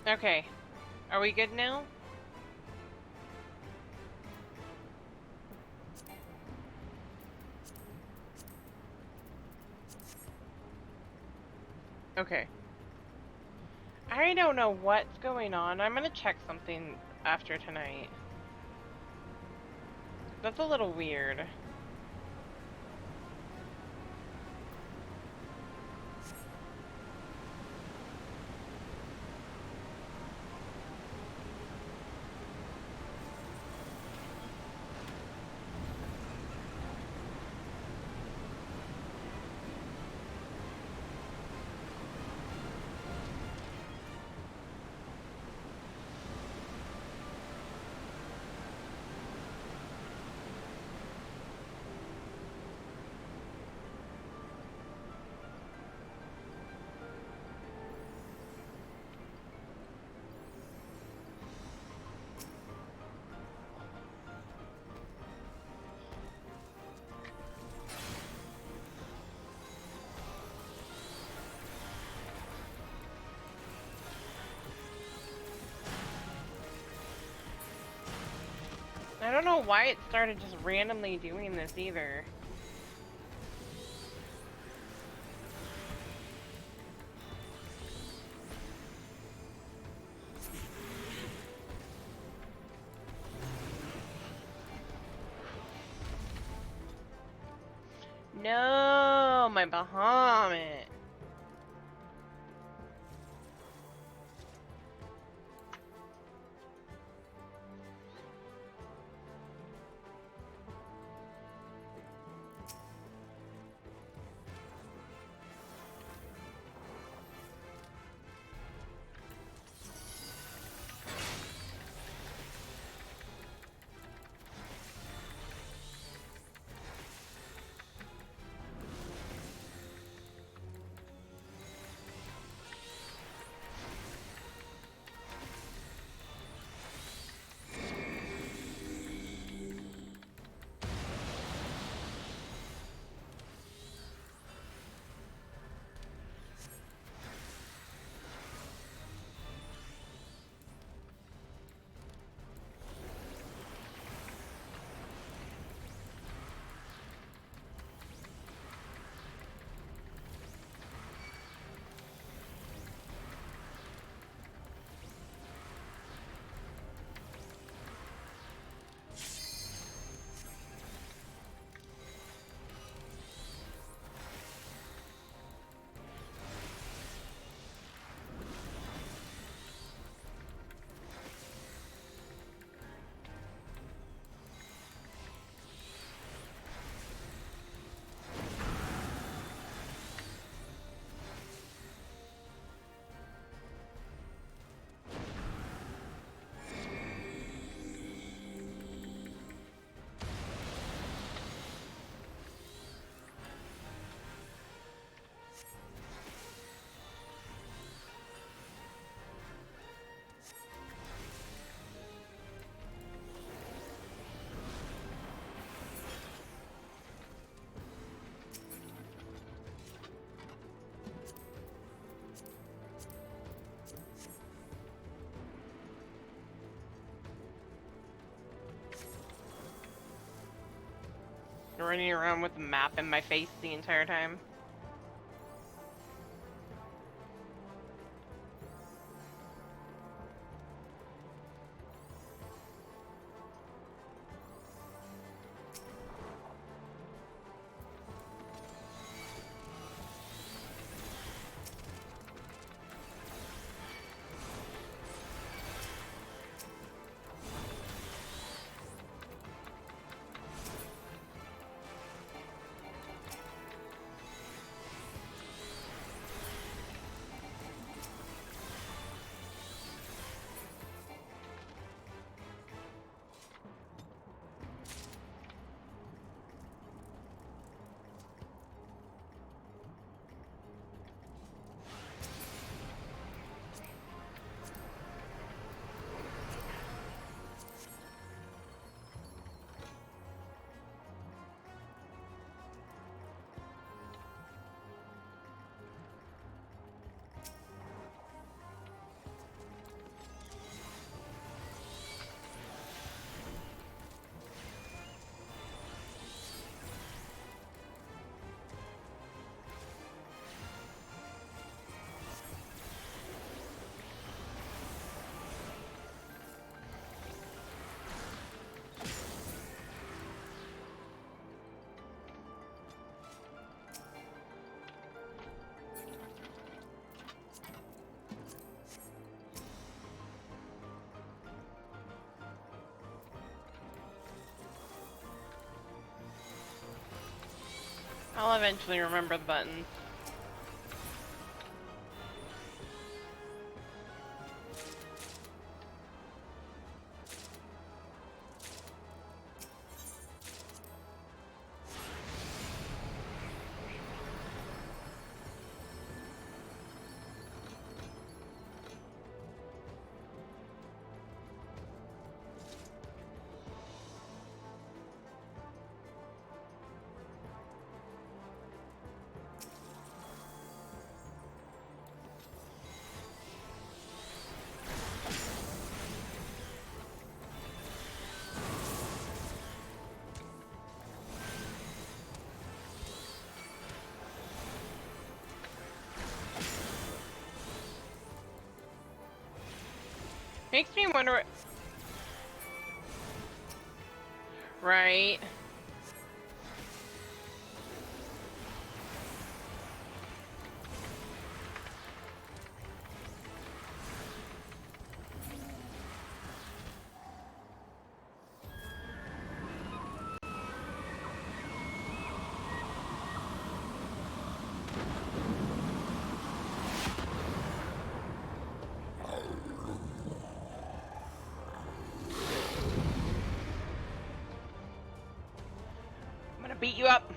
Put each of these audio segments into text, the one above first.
Okay. Are we good now? Okay. I don't know what's going on. I'm gonna check something after tonight. That's a little weird. I don't know why it started just randomly doing this either. No, my Bahamut. Running around with a map in my face the entire time. I'll eventually remember the buttons. Makes me wonder. Right. I'm gonna beat you up.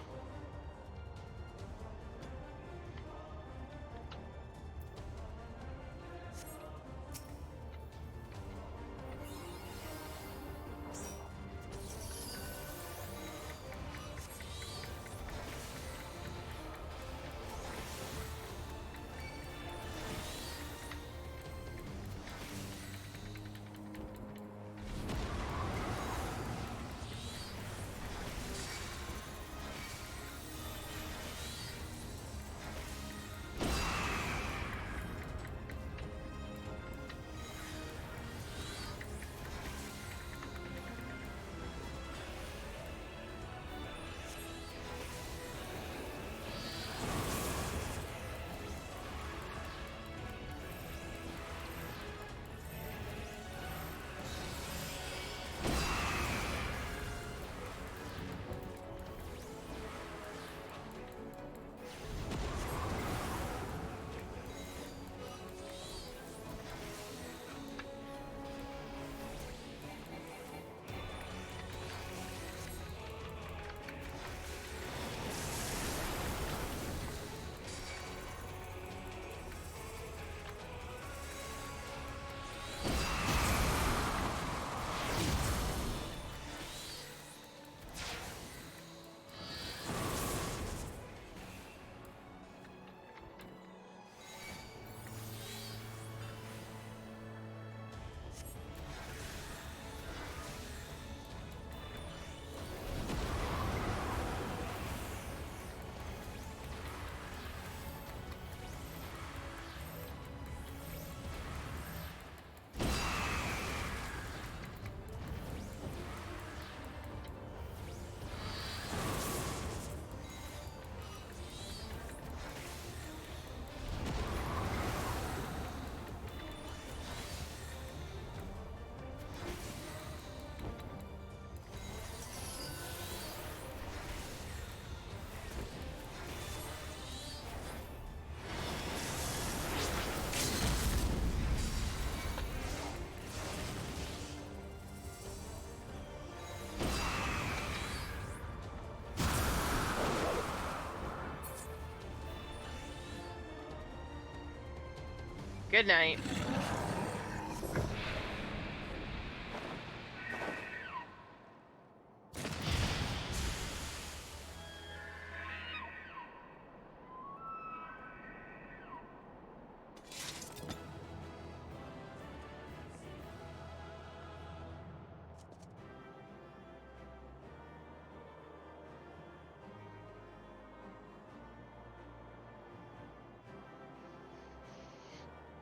Good night.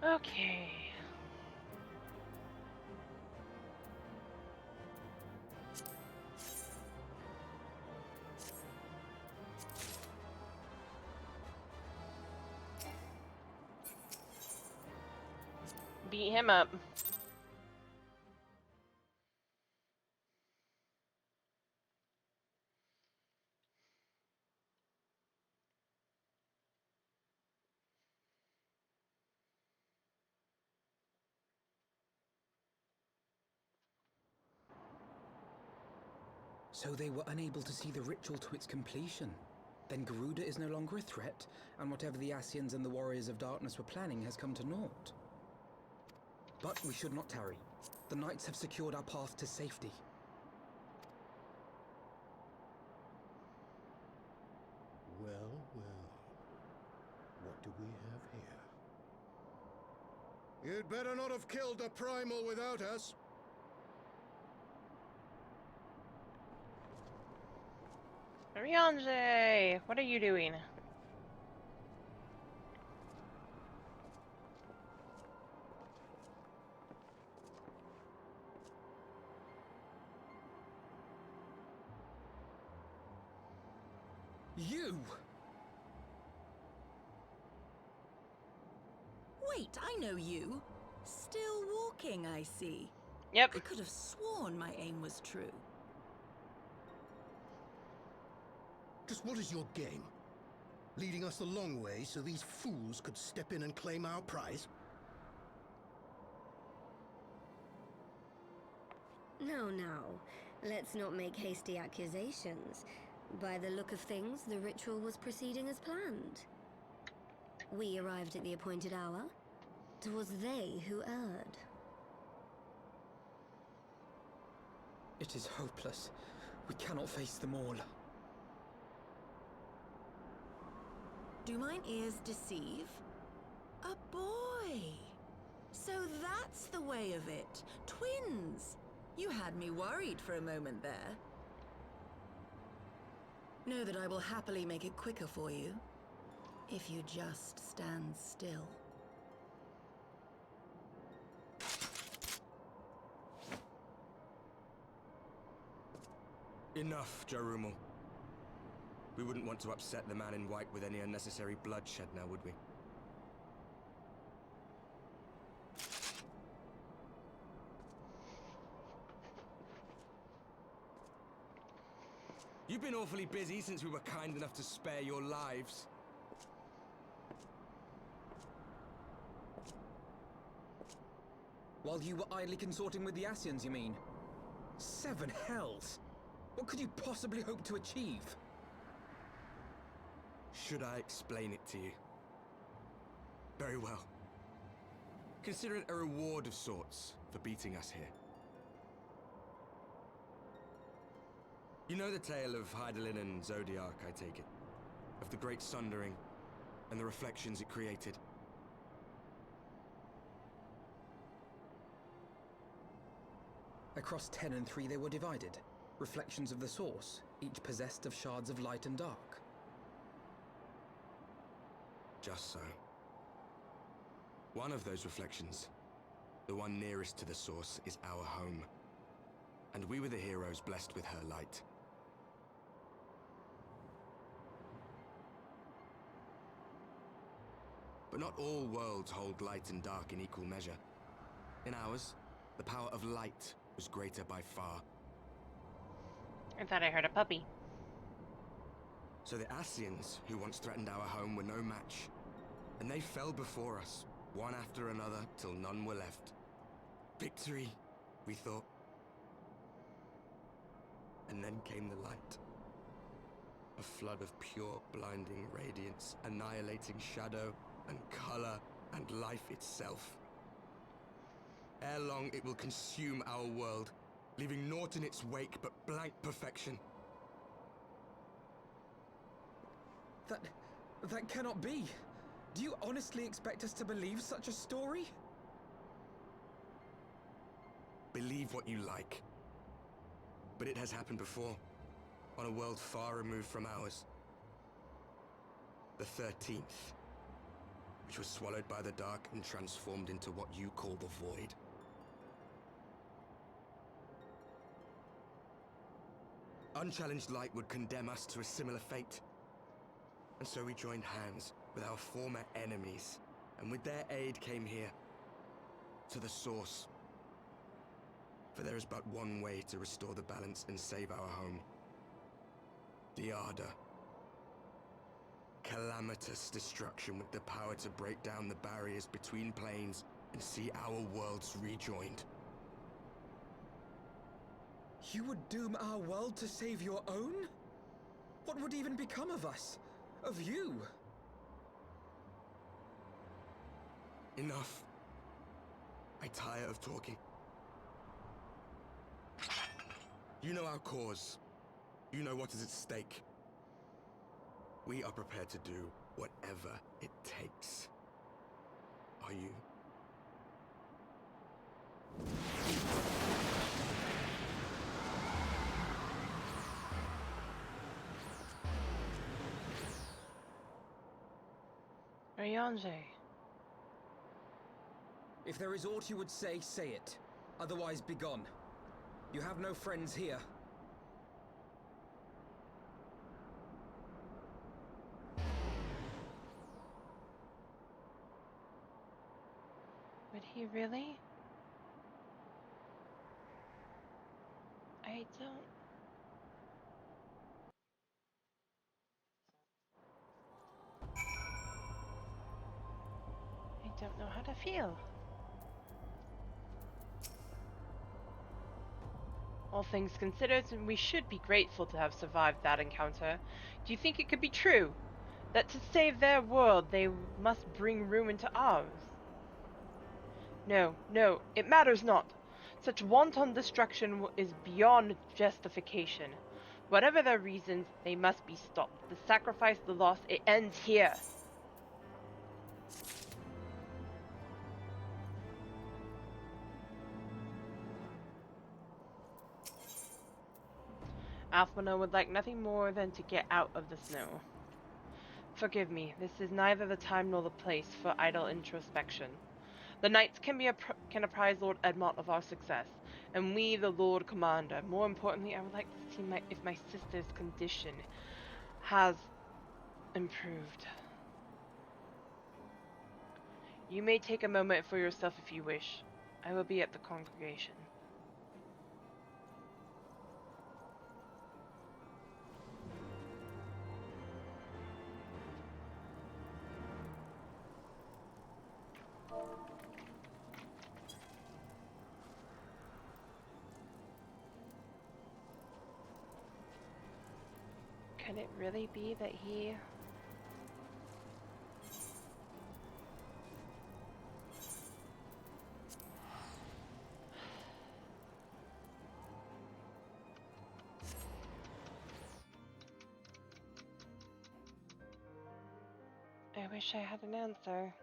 Okay. Beat him up. So they were unable to see the ritual to its completion. Then Garuda is no longer a threat, and whatever the Ascians and the Warriors of Darkness were planning has come to naught. But we should not tarry. The Knights have secured our path to safety. Well, well. What do we have here? You'd better not have killed the Primal without us. Ryanje, what are you doing? You! Wait, I know you. Still walking, I see. Yep. I could have sworn my aim was true. Just what is your game? Leading us a long way so these fools could step in and claim our prize? No, no. Let's not make hasty accusations. By the look of things, the ritual was proceeding as planned. We arrived at the appointed hour. It was they who erred. It is hopeless. We cannot face them all. Do mine ears deceive? A boy! So that's the way of it. Twins! You had me worried for a moment there. Know that I will happily make it quicker for you, if you just stand still. Enough, Jarumal. We wouldn't want to upset the man in white with any unnecessary bloodshed now, would we? You've been awfully busy since we were kind enough to spare your lives. While you were idly consorting with the Ascians, you mean? 7 hells! What could you possibly hope to achieve? Should I explain it to you? Very well. Consider it a reward of sorts for beating us here. You know the tale of Hydaelyn and Zodiac, I take it? Of the Great Sundering and the reflections it created? Across 10 and 3 they were divided. Reflections of the source, each possessed of shards of light and dark. Just so. One of those reflections, the one nearest to the source, is our home. And we were the heroes blessed with her light. But not all worlds hold light and dark in equal measure. In ours, the power of light was greater by far. I thought I heard a puppy. So the Ascians, who once threatened our home, were no match. And they fell before us, one after another, till none were left. Victory, we thought. And then came the light. A flood of pure, blinding radiance, annihilating shadow and color and life itself. Ere long, it will consume our world, leaving naught in its wake but blank perfection. That cannot be. Do you honestly expect us to believe such a story? Believe what you like. But it has happened before, on a world far removed from ours. The 13th, which was swallowed by the dark and transformed into what you call the Void. Unchallenged light would condemn us to a similar fate. And so we joined hands with our former enemies, and with their aid came here, to the source. For there is but one way to restore the balance and save our home. The Ardor. Calamitous destruction with the power to break down the barriers between planes and see our worlds rejoined. You would doom our world to save your own? What would even become of us? Of you? Enough. I tire of talking. You know our cause. You know what is at stake. We are prepared to do whatever it takes. Are you? Ryanje. If there is aught you would say, say it. Otherwise, begone. You have no friends here. Would he really? I don't... I don't know how to feel. All things considered, we should be grateful to have survived that encounter. Do you think it could be true? That to save their world, they must bring ruin to ours? No, no, it matters not. Such wanton destruction is beyond justification. Whatever their reasons, they must be stopped. The sacrifice, the loss, it ends here. Alphina would like nothing more than to get out of the snow. Forgive me, this is neither the time nor the place for idle introspection. The knights can apprise Lord Edmont of our success, and we the Lord Commander. More importantly, I would like to see if my sister's condition has improved. You may take a moment for yourself if you wish. I will be at the congregation. Can it really be that he... I wish I had an answer.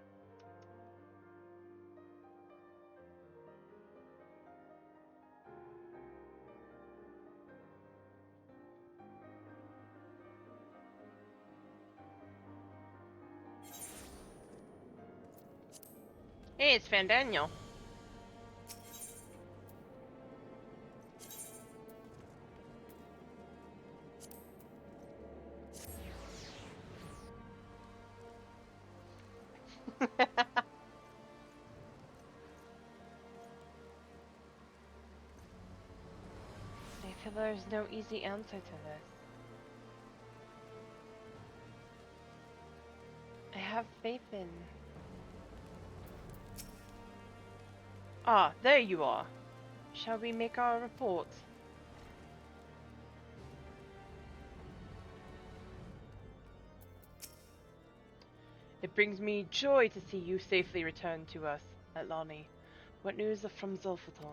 Hey, it's Fandaniel. I feel there's no easy answer to this. I have faith in... Ah, there you are. Shall we make our report? It brings me joy to see you safely return to us, Atlani. What news from Zulfatal?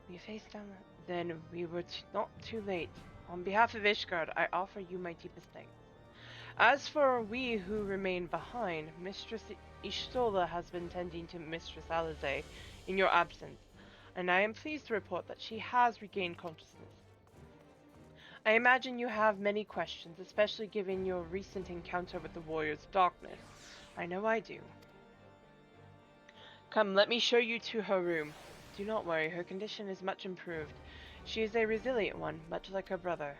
We faced down... Then we were not too late. On behalf of Ishgard, I offer you my deepest thanks. As for we who remain behind, Mistress Ishtola has been tending to Mistress Alize in your absence, and I am pleased to report that she has regained consciousness. I imagine you have many questions, especially given your recent encounter with the Warriors of Darkness. I know I do. Come, let me show you to her room. Do not worry, her condition is much improved. She is a resilient one, much like her brother.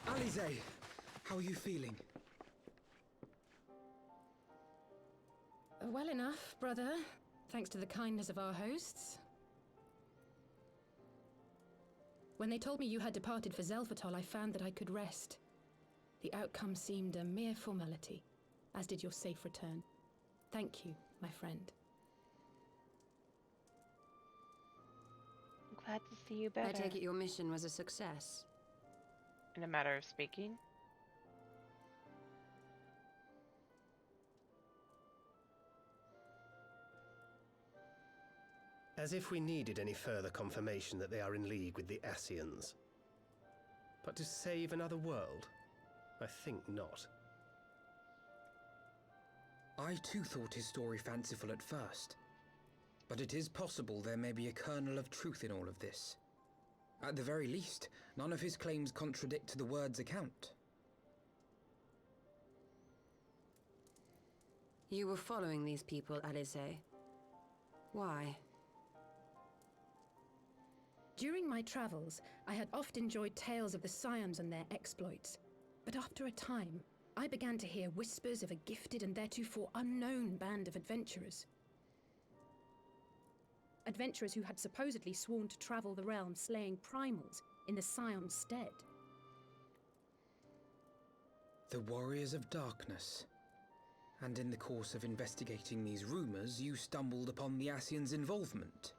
Alize, how are you feeling? Well enough, brother. Thanks to the kindness of our hosts. When they told me you had departed for Zelfatol, I found that I could rest. The outcome seemed a mere formality, as did your safe return. Thank you, my friend. I'm glad to see you better. I take it your mission was a success. In a matter of speaking. As if we needed any further confirmation that they are in league with the Ascians. But to save another world? I think not. I too thought his story fanciful at first. But it is possible there may be a kernel of truth in all of this. At the very least, none of his claims contradict the word's account. You were following these people, Alice. Why? During my travels, I had oft enjoyed tales of the Scions and their exploits. But after a time, I began to hear whispers of a gifted and theretofore unknown band of adventurers. Adventurers who had supposedly sworn to travel the realm slaying primals in the Scion's stead. The Warriors of Darkness. And in the course of investigating these rumors, you stumbled upon the Ascians' involvement.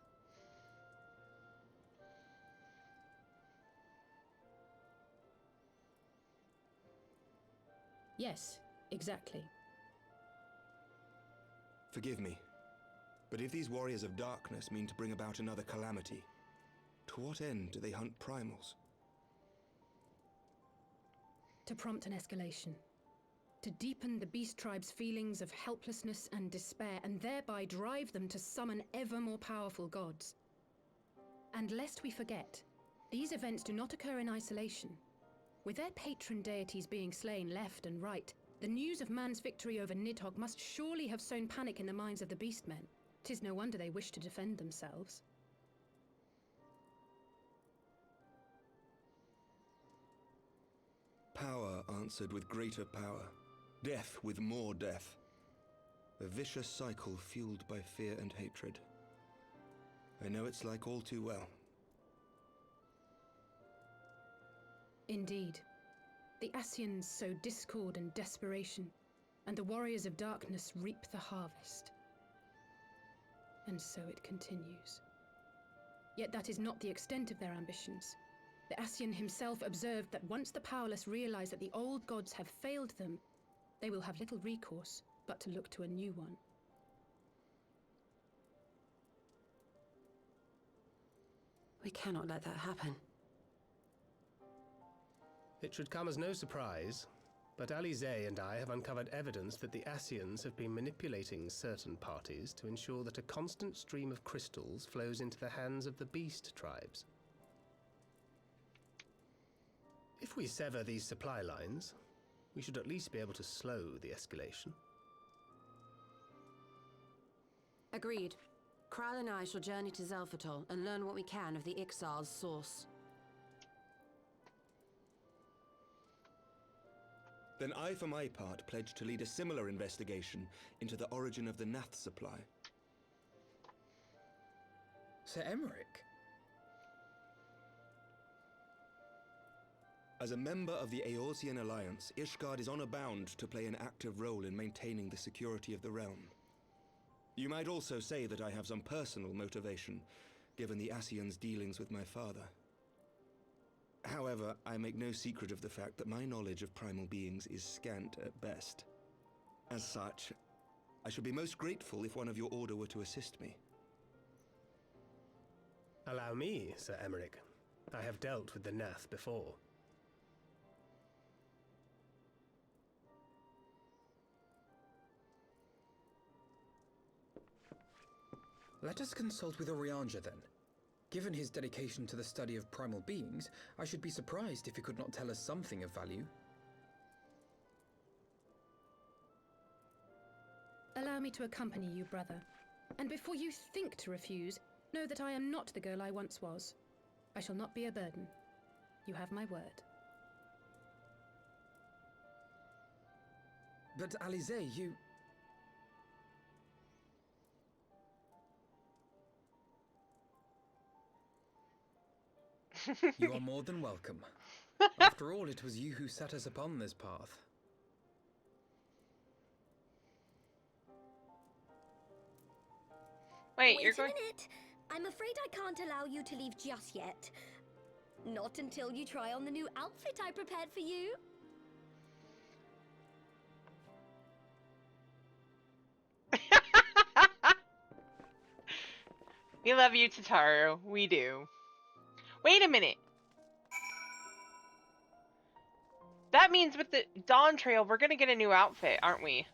Yes, exactly. Forgive me, but if these Warriors of Darkness mean to bring about another calamity, to what end do they hunt primals? To prompt an escalation. To deepen the Beast Tribe's feelings of helplessness and despair, and thereby drive them to summon ever more powerful gods. And lest we forget, these events do not occur in isolation. With their patron deities being slain left and right, the news of man's victory over Nidhogg must surely have sown panic in the minds of the Beastmen. 'Tis no wonder they wish to defend themselves. Power answered with greater power, death with more death. A vicious cycle fueled by fear and hatred. I know it's like all too well. Indeed. The Ascians sow discord and desperation, and the Warriors of Darkness reap the harvest. And so it continues. Yet that is not the extent of their ambitions. The Ascian himself observed that once the powerless realize that the old gods have failed them, they will have little recourse but to look to a new one. We cannot let that happen. It should come as no surprise, but Alize and I have uncovered evidence that the Ascians have been manipulating certain parties to ensure that a constant stream of crystals flows into the hands of the Beast Tribes. If we sever these supply lines, we should at least be able to slow the escalation. Agreed. Kral and I shall journey to Zelfatol and learn what we can of the Ixal's source. Then I, for my part, pledge to lead a similar investigation into the origin of the Nath supply. Sir Emmerich? As a member of the Eorzean Alliance, Ishgard is honor-bound to play an active role in maintaining the security of the realm. You might also say that I have some personal motivation, given the Ascians' dealings with my father. However, I make no secret of the fact that my knowledge of primal beings is scant at best. As such, I should be most grateful if one of your order were to assist me. Allow me, Sir Emmerich. I have dealt with the Nath before. Let us consult with Orianja then. Given his dedication to the study of primal beings, I should be surprised if he could not tell us something of value. Allow me to accompany you, brother. And before you think to refuse, know that I am not the girl I once was. I shall not be a burden. You have my word. But Alize, you... You are more than welcome. After all, it was you who set us upon this path. Wait, Wait you're a going. minute. I'm afraid I can't allow you to leave just yet. Not until you try on the new outfit I prepared for you. We love you, Tataru. We do. Wait a minute. That means with the Dawn Trail, we're gonna get a new outfit, aren't we?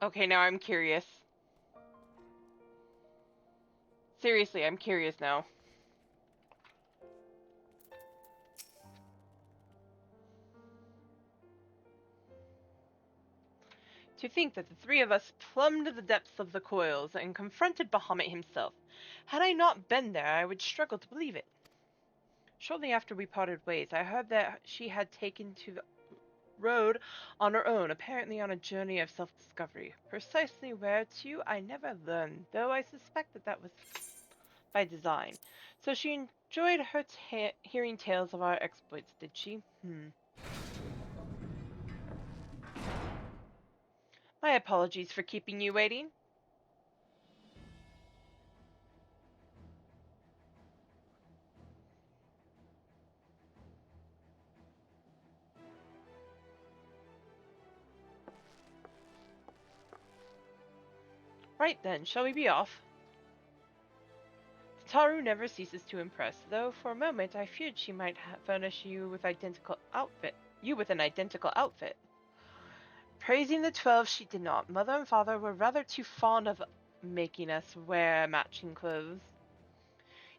Okay, now I'm curious. Seriously, I'm curious now. To think that the three of us plumbed the depths of the coils and confronted Bahamut himself. Had I not been there, I would struggle to believe it. Shortly after we parted ways, I heard that she had taken to the road on her own, apparently on a journey of self-discovery. Precisely where to, I never learned, though I suspect that was by design. So she enjoyed her hearing tales of our exploits, did she? My apologies for keeping you waiting. Right then, shall we be off? Taru never ceases to impress, though for a moment I feared she might furnish you with an identical outfit. Praising the 12 she did not. Mother and father were rather too fond of making us wear matching clothes.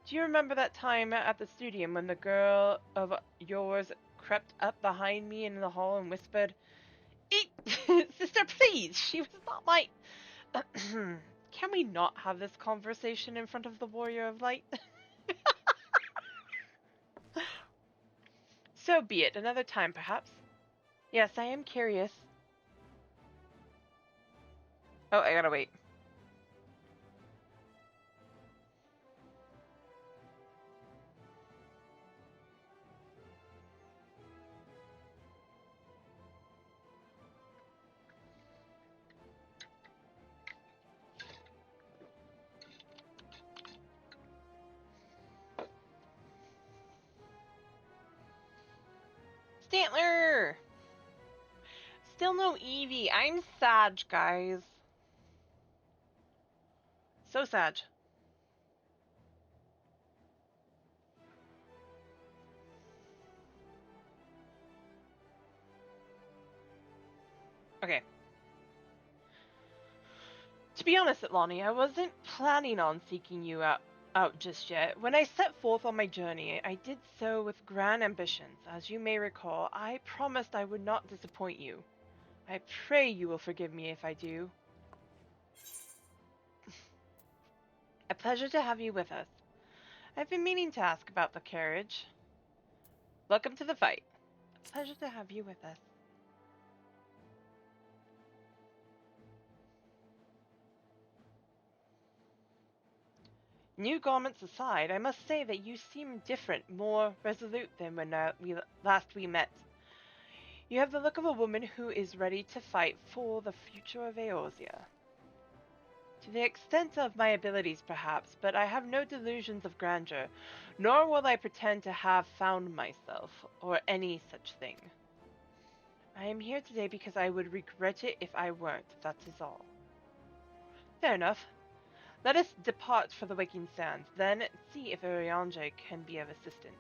Do you remember that time at the studio when the girl of yours crept up behind me in the hall and whispered, "Eat, sister, please! She was not my..." Can we not have this conversation in front of the Warrior of Light? So be it, another time perhaps. Yes, I am curious. Oh, I gotta wait. Stantler! Still no Eevee. I'm sad, guys. So sad. Okay. To be honest, Atlani, I wasn't planning on seeking you out just yet. When I set forth on my journey, I did so with grand ambitions. As you may recall, I promised I would not disappoint you. I pray you will forgive me if I do. A pleasure to have you with us. I've been meaning to ask about the carriage. Welcome to the fight. A pleasure to have you with us. New garments aside, I must say that you seem different, more resolute than when last we met. You have the look of a woman who is ready to fight for the future of Eorzea. To the extent of my abilities, perhaps, but I have no delusions of grandeur, nor will I pretend to have found myself, or any such thing. I am here today because I would regret it if I weren't, that is all. Fair enough. Let us depart for the Waking Sands, then see if Urianger can be of assistance.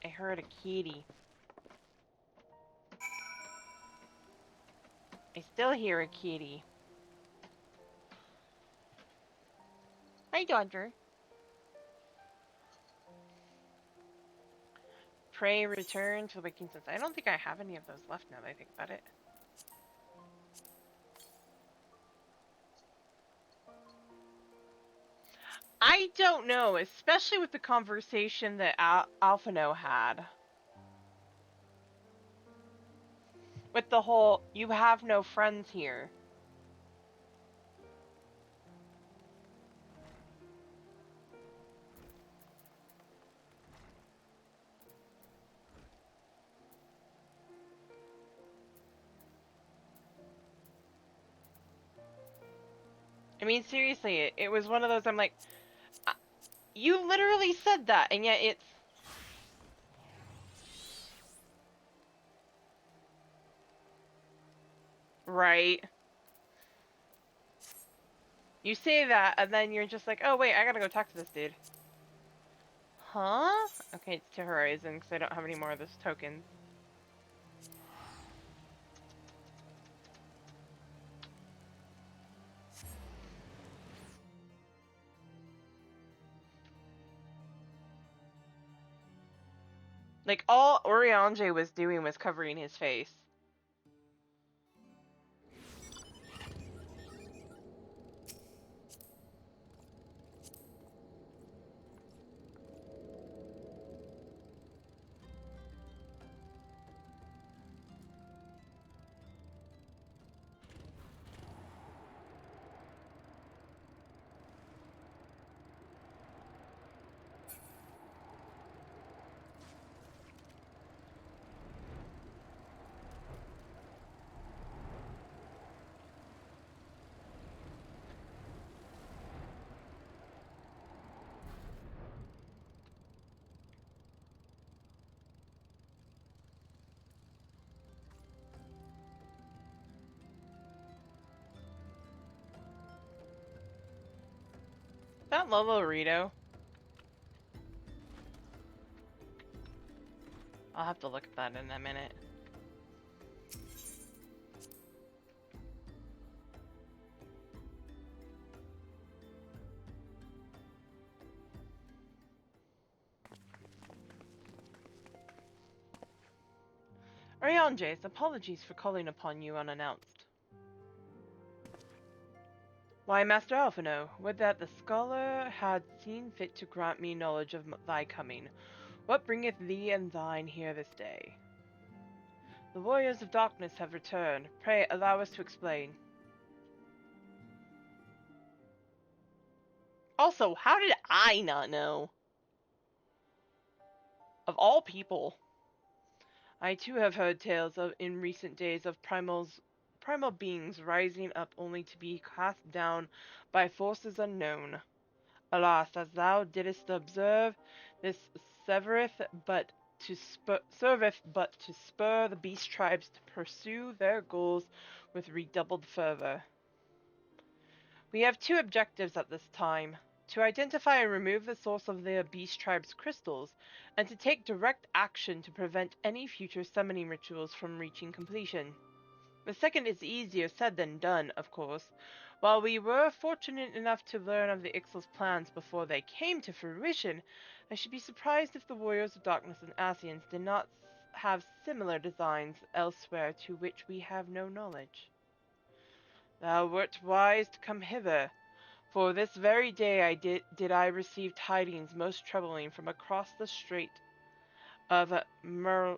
I heard a kitty. I still hear a kitty. Hi, Dodger. Pray return to the Waking Sands. I don't think I have any of those left now that I think about it. I I don't know, especially with the conversation that Alphino had. With the whole, you have no friends here. I mean, seriously, it was one of those, I'm like, you literally said that, and yet it's... Right. You say that, and then you're just like, oh wait, I gotta go talk to this dude. Huh? Okay, it's to Horizon, because I don't have any more of those tokens. Like, all Oriange was doing was covering his face. That Lolorito. I'll have to look at that in a minute. Orianges, apologies for calling upon you unannounced. Why, Master Alphino, would that the scholar had seen fit to grant me knowledge of thy coming. What bringeth thee and thine here this day? The warriors of darkness have returned. Pray allow us to explain. Also, how did I not know? Of all people. I too have heard tales of in recent days of primal beings rising up only to be cast down by forces unknown. Alas, as thou didst observe, this serveth but to spur the beast tribes to pursue their goals with redoubled fervor. We have two objectives at this time: to identify and remove the source of the beast tribe's crystals, and to take direct action to prevent any future summoning rituals from reaching completion. The second is easier said than done, of course. While we were fortunate enough to learn of the Ixal's plans before they came to fruition, I should be surprised if the Warriors of Darkness and Asians did not have similar designs elsewhere to which we have no knowledge. Thou wert wise to come hither, for this very day did I receive tidings most troubling from across the strait of Merlthor?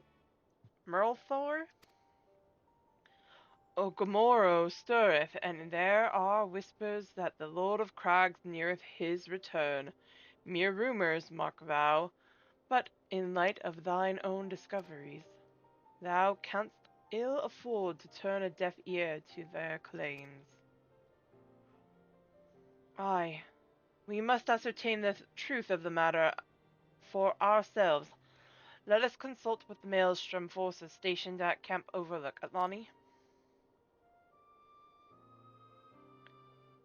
Ogomoro stirreth, and there are whispers that the Lord of Crags neareth his return. Mere rumours, mark thou, but in light of thine own discoveries, thou canst ill afford to turn a deaf ear to their claims. Aye, we must ascertain the truth of the matter for ourselves. Let us consult with the Maelstrom forces stationed at Camp Overlook, Atlani.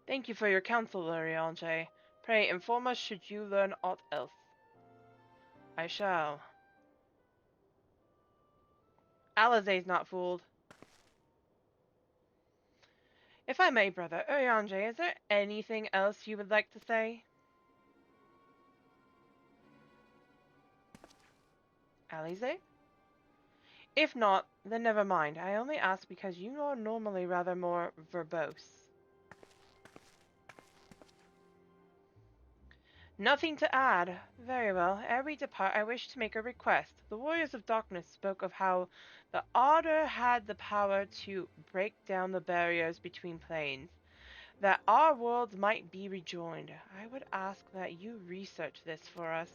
Thank you for your counsel, Oriange. Pray inform us should you learn aught else. I shall. Alizé's not fooled. If I may, brother Oriange, is there anything else you would like to say? Alizé? If not, then never mind. I only ask because you are normally rather more verbose. Nothing to add. Very well. Ere we depart, I wish to make a request. The Warriors of Darkness spoke of how the Order had the power to break down the barriers between planes, that our worlds might be rejoined. I would ask that you research this for us.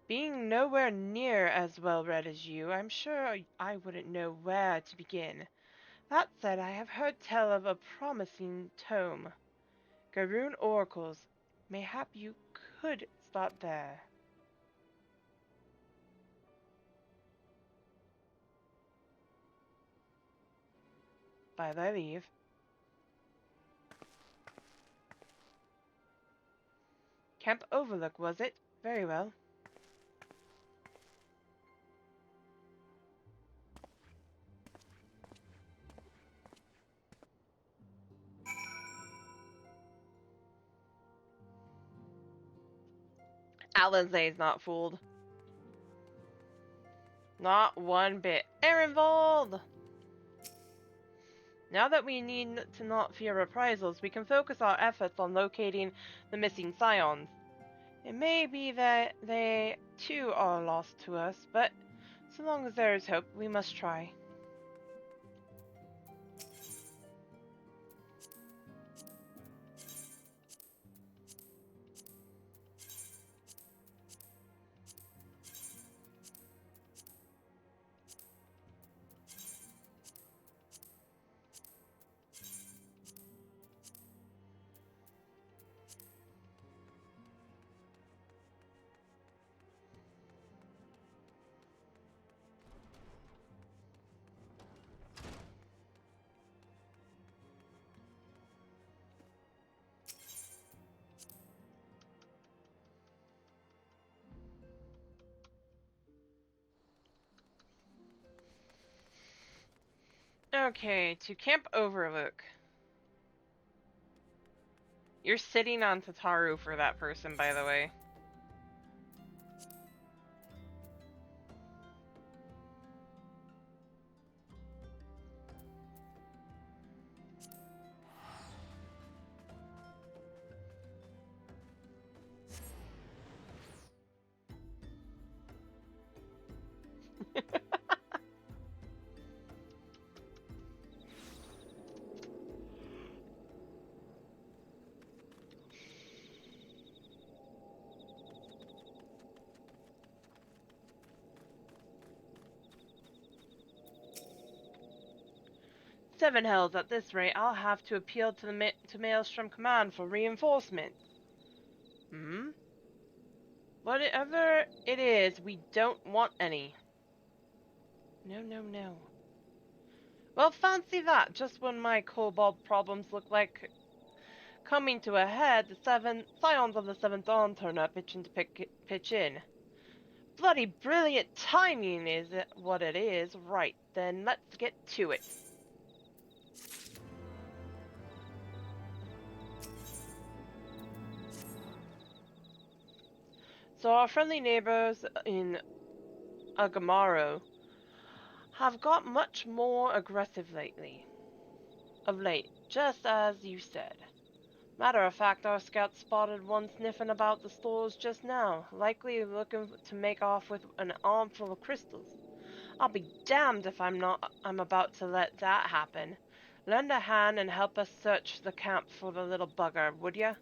Being nowhere near as well read as you, I'm sure I wouldn't know where to begin. That said, I have heard tell of a promising tome. Garoon Oracles. Mayhap you could start there. By thy leave. Camp Overlook, was it? Very well. Alizé's not fooled. Not one bit. Erenvold! Now that we need to not fear reprisals, we can focus our efforts on locating the missing scions. It may be that they, too, are lost to us, but so long as there is hope, we must try. Okay, to Camp Overlook. You're sitting on Tataru for that person, by the way. Seven hells, at this rate, I'll have to appeal to the to Maelstrom Command for reinforcement. Hmm? Whatever it is, we don't want any. No, no, no. Well, fancy that. Just when my kobold problems look like coming to a head, the scions of the Seventh Dawn turn up itching to pitch in. Bloody brilliant timing is what it is. Right, then let's get to it. So our friendly neighbors in Agamaro have got much more aggressive of late, just as you said. Matter of fact, our scouts spotted one sniffing about the stores just now, likely looking to make off with an armful of crystals. I'll be damned if I'm about to let that happen. Lend a hand and help us search the camp for the little bugger, would ya?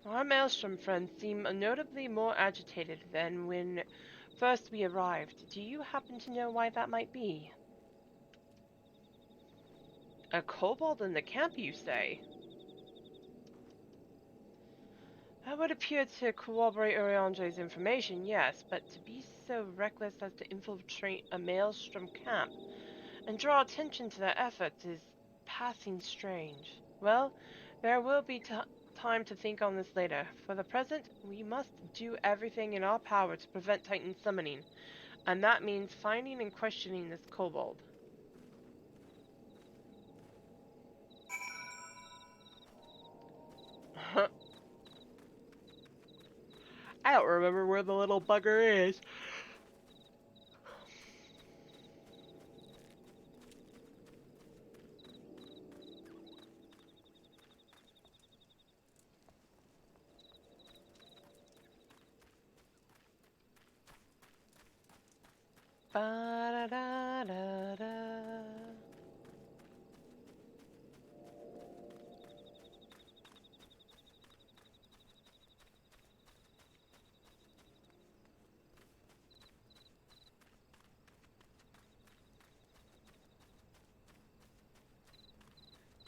Our Maelstrom friends seem notably more agitated than when first we arrived. Do you happen to know why that might be? A kobold in the camp, you say? That would appear to corroborate Urianger's information, yes, but to be so reckless as to infiltrate a Maelstrom camp and draw attention to their efforts is passing strange. Well, there will be time to think on this later. For the present, we must do everything in our power to prevent Titan summoning, and that means finding and questioning this kobold. I don't remember where the little bugger is. Ba-da-da-da-da.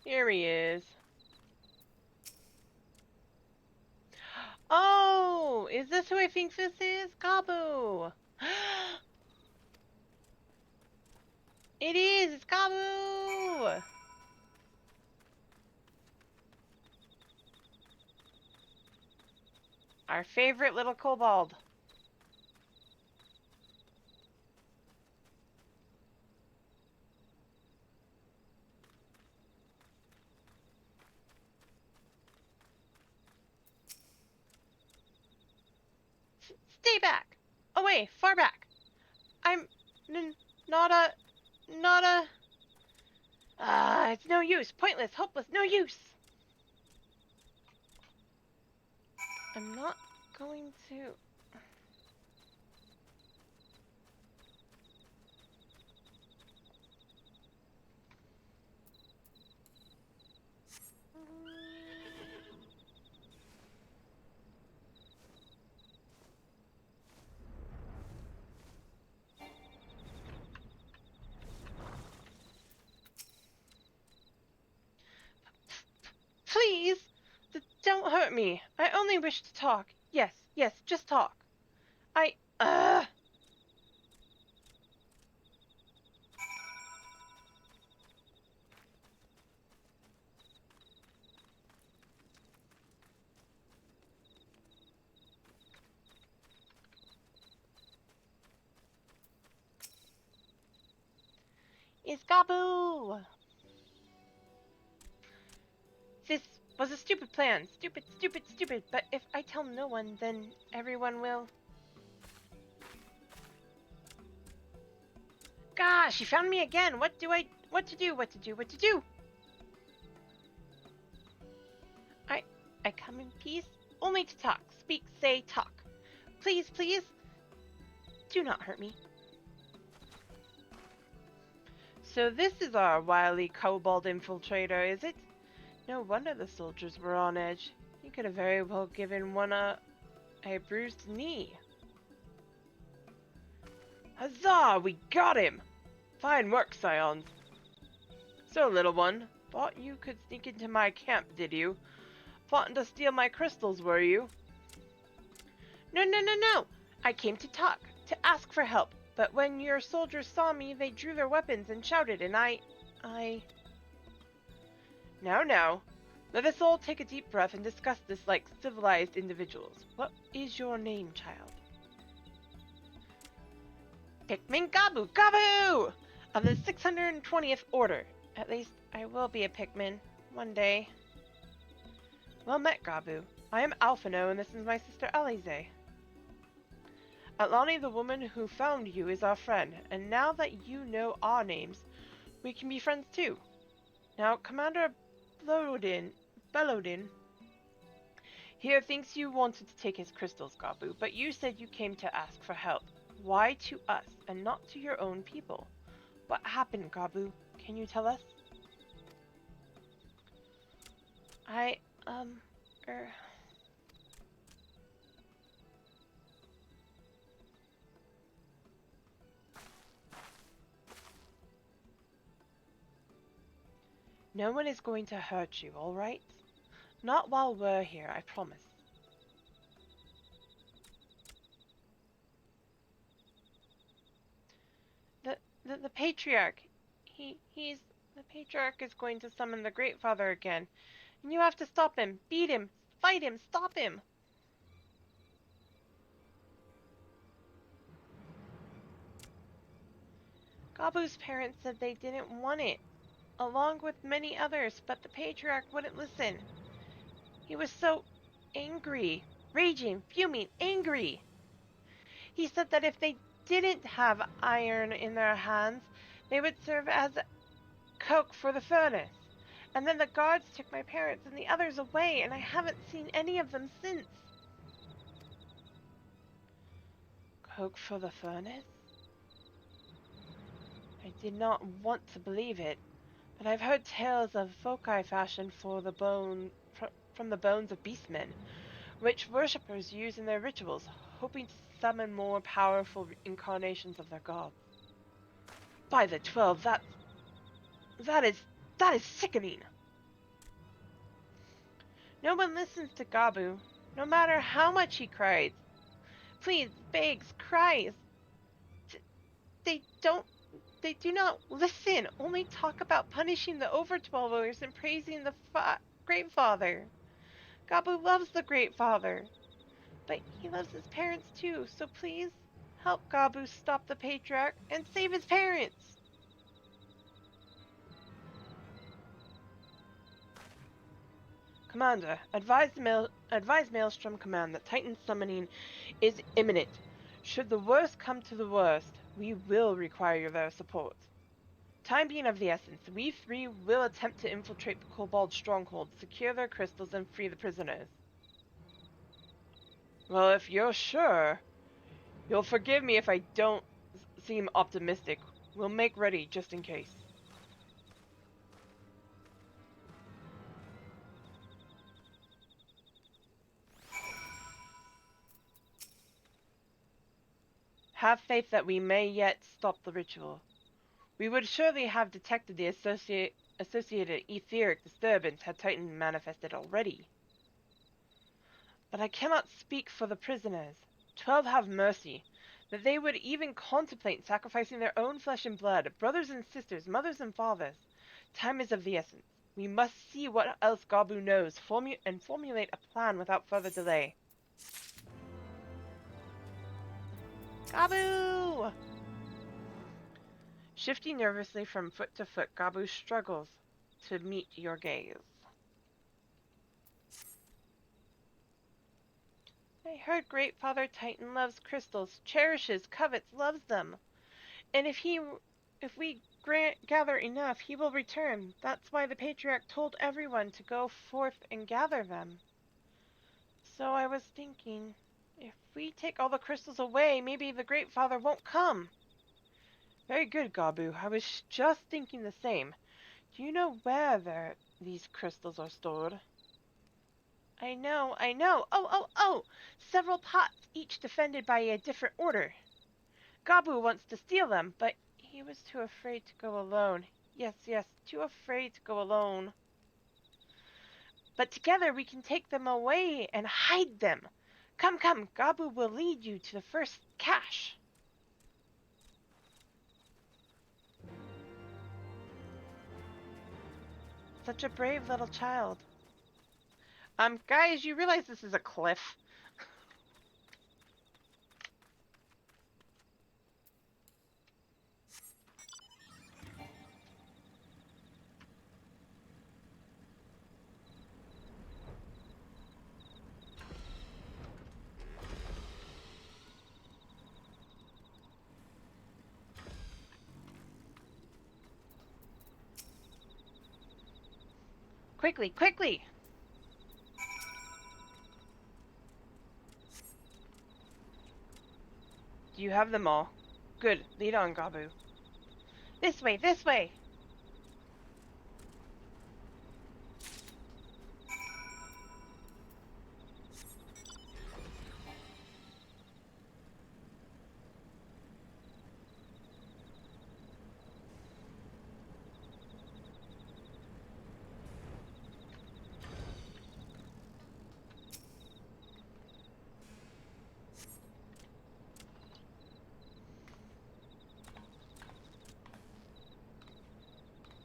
Here he is. Oh, is this who I think this is? Gabu! It is! It's Gabu! Our favorite little kobold. Stay back! Away! Far back! I'm not a... not a... it's no use. Pointless. Hopeless. No use. I'm not going to... Please! Don't hurt me. I only wish to talk. Yes, yes, just talk. It's Gabu! This was a stupid plan. Stupid, stupid, stupid. But if I tell no one, then everyone will... Gosh, she found me again. What to do? What to do? I come in peace, only to talk. Speak, say, talk. Please, please, do not hurt me. So this is our wily kobold infiltrator, is it? No wonder the soldiers were on edge. He could have very well given one a bruised knee. Huzzah! We got him! Fine work, Scions. So, little one, thought you could sneak into my camp, did you? Plotting to steal my crystals, were you? No, no, no, no! I came to talk, to ask for help, but when your soldiers saw me, they drew their weapons and shouted, and I... Now, let us all take a deep breath and discuss this like civilized individuals. What is your name, child? Pikmin Gabu! Gabu! Of the 620th Order. At least, I will be a Pikmin. One day. Well met, Gabu. I am Alphino, and this is my sister Alize. Atlani, the woman who found you, is our friend, and now that you know our names, we can be friends too. Now, Commander Bellodin here thinks you wanted to take his crystals, Gabu, but you said you came to ask for help. Why to us, and not to your own people? What happened, Gabu? Can you tell us? No one is going to hurt you, all right? Not while we're here, I promise. The Patriarch, the Patriarch is going to summon the Great Father again, and you have to stop him, beat him, fight him, stop him. Gabu's parents said they didn't want it, along with many others, but the Patriarch wouldn't listen. He was so angry. raging, fuming, angry. He said that if they didn't have iron in their hands, they would serve as coke for the furnace. And then the guards took my parents and the others away, and I haven't seen any of them since. Coke for the furnace? I did not want to believe it, but I've heard tales of foci fashioned from the bones of beastmen, which worshippers use in their rituals, hoping to summon more powerful incarnations of their gods. By the 12, that is sickening. No one listens to Gabu, no matter how much he cries. Please, begs, cries. They do not listen, only talk about punishing the over 12ers and praising the Great Father. Gabu loves the Great Father, but he loves his parents too, so please help Gabu stop the Patriarch and save his parents. Commander, advise Maelstrom Command that Titan summoning is imminent. Should the worst come to the worst, we will require their support. Time being of the essence, we three will attempt to infiltrate the Kobold stronghold, secure their crystals, and free the prisoners. Well, if you're sure, you'll forgive me if I don't seem optimistic. We'll make ready just in case. Have faith that we may yet stop the ritual. We would surely have detected the associated etheric disturbance had Titan manifested already. But I cannot speak for the prisoners. 12 have mercy, that they would even contemplate sacrificing their own flesh and blood, brothers and sisters, mothers and fathers. Time is of the essence. We must see what else Gabu knows, and formulate a plan without further delay. Gabu! Shifting nervously from foot to foot, Gabu struggles to meet your gaze. I heard Great Father Titan loves crystals, cherishes, covets, loves them. And if we gather enough, he will return. That's why the Patriarch told everyone to go forth and gather them. So I was thinking, if we take all the crystals away, maybe the Great Father won't come. Very good, Gabu. I was just thinking the same. Do you know where these crystals are stored? I know. Oh! Several pots, each defended by a different order. Gabu wants to steal them, but he was too afraid to go alone. Yes, too afraid to go alone. But together we can take them away and hide them. Come, Gabu will lead you to the first cache. Such a brave little child. Guys, you realize this is a cliff. Quickly! Do you have them all? Good. Lead on, Gabu. This way!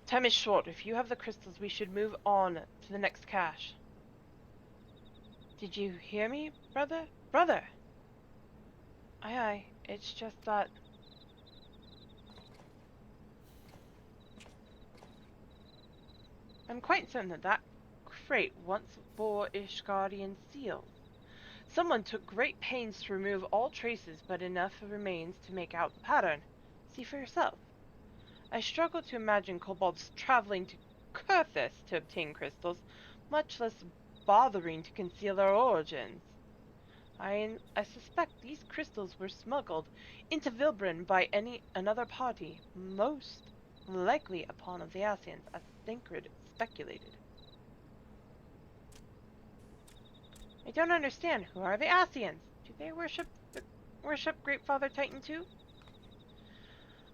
Time is short. If you have the crystals, we should move on to the next cache. Did you hear me, brother? Brother! Aye. It's just that... I'm quite certain that crate once bore Ishgardian seals. Someone took great pains to remove all traces, but enough remains to make out the pattern. See for yourself. I struggle to imagine kobolds traveling to Kurthus to obtain crystals, much less bothering to conceal their origins. I suspect these crystals were smuggled into Vilbrin by another party, most likely a pawn of the Asians, as Thinkred speculated. I don't understand. Who are the Asians? Do they worship Great Father Titan too?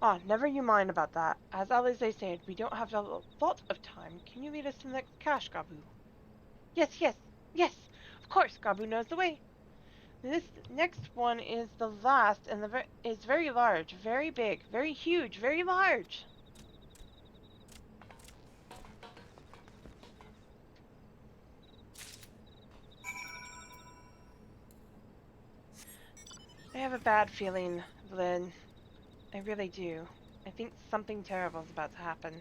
Ah, never you mind about that. As Alize said, we don't have a lot of time. Can you lead us to the next cache, Gabu? Yes! Of course, Gabu knows the way. This next one is the last, and is very large, very big, very huge, very large. I have a bad feeling, Lynn. I really do. I think something terrible is about to happen.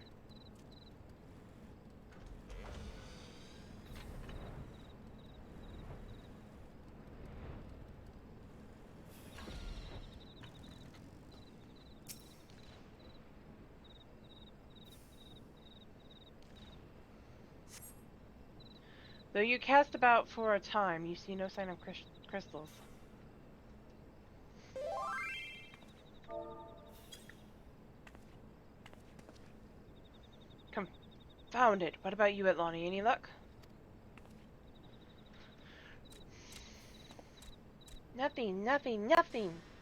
Though you cast about for a time, you see no sign of crystals. Confound it. What about you, Atlani? Any luck? Nothing.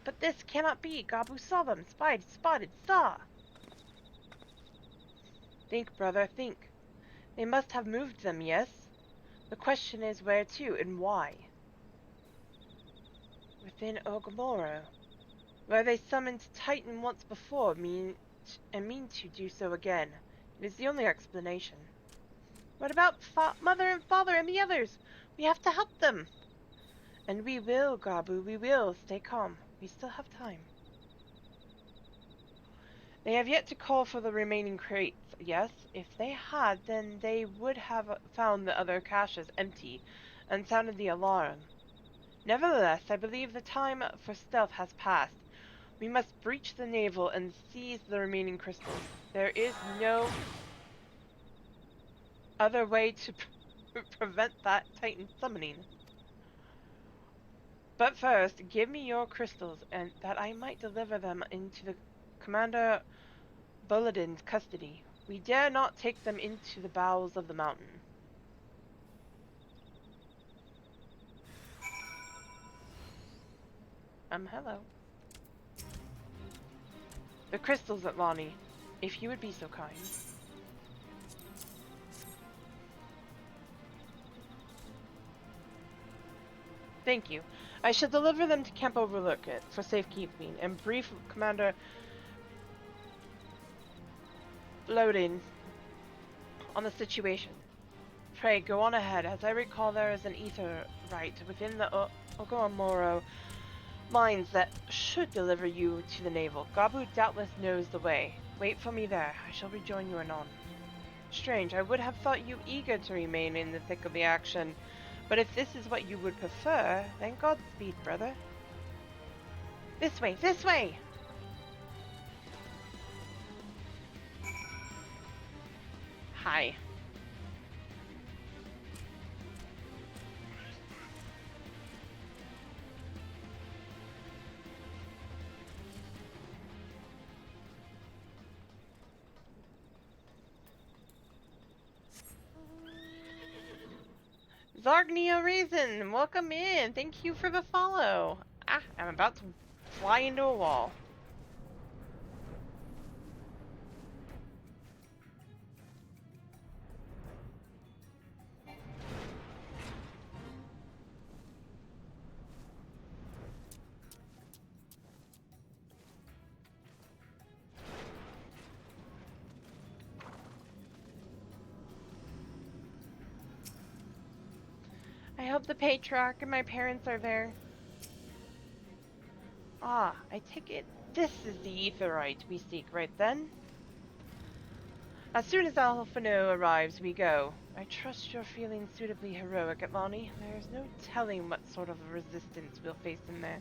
But this cannot be. Gabu saw them. Spotted, saw. Think, brother, think. They must have moved them, yes? The question is where to and why. Within Ogmoro, where they summoned Titan once before, mean to do so again. It is the only explanation. What about Mother and Father and the others? We have to help them. And we will, Gabu, we will. Stay calm. We still have time. They have yet to call for the remaining crates, yes? If they had, then they would have found the other caches empty and sounded the alarm. Nevertheless, I believe the time for stealth has passed. We must breach the navel and seize the remaining crystals. There is no other way to prevent that Titan summoning. But first, give me your crystals, and that I might deliver them into the Commander Boladin's custody. We dare not take them into the bowels of the mountain. Hello. The crystals, Atlani, if you would be so kind. Thank you. I shall deliver them to Camp Overlook It for safekeeping and brief Commander Bloating on the situation. Pray, go on ahead. As I recall, there is an aetherite within the Ogomoro mines that should deliver you to the navel. Gabu doubtless knows the way. Wait for me there. I shall rejoin you anon. Strange, I would have thought you eager to remain in the thick of the action, but if this is what you would prefer, then Godspeed, brother. This way, this way! Hi. Zargnia Reason, welcome in. Thank you for the follow. Ah, I'm about to fly into a wall. I hope the patriarch and my parents are there. Ah, I take it this is the aetherite we seek, right then? As soon as Alphino arrives, we go. I trust you're feeling suitably heroic, Atlani. There's no telling what sort of resistance we'll face in there.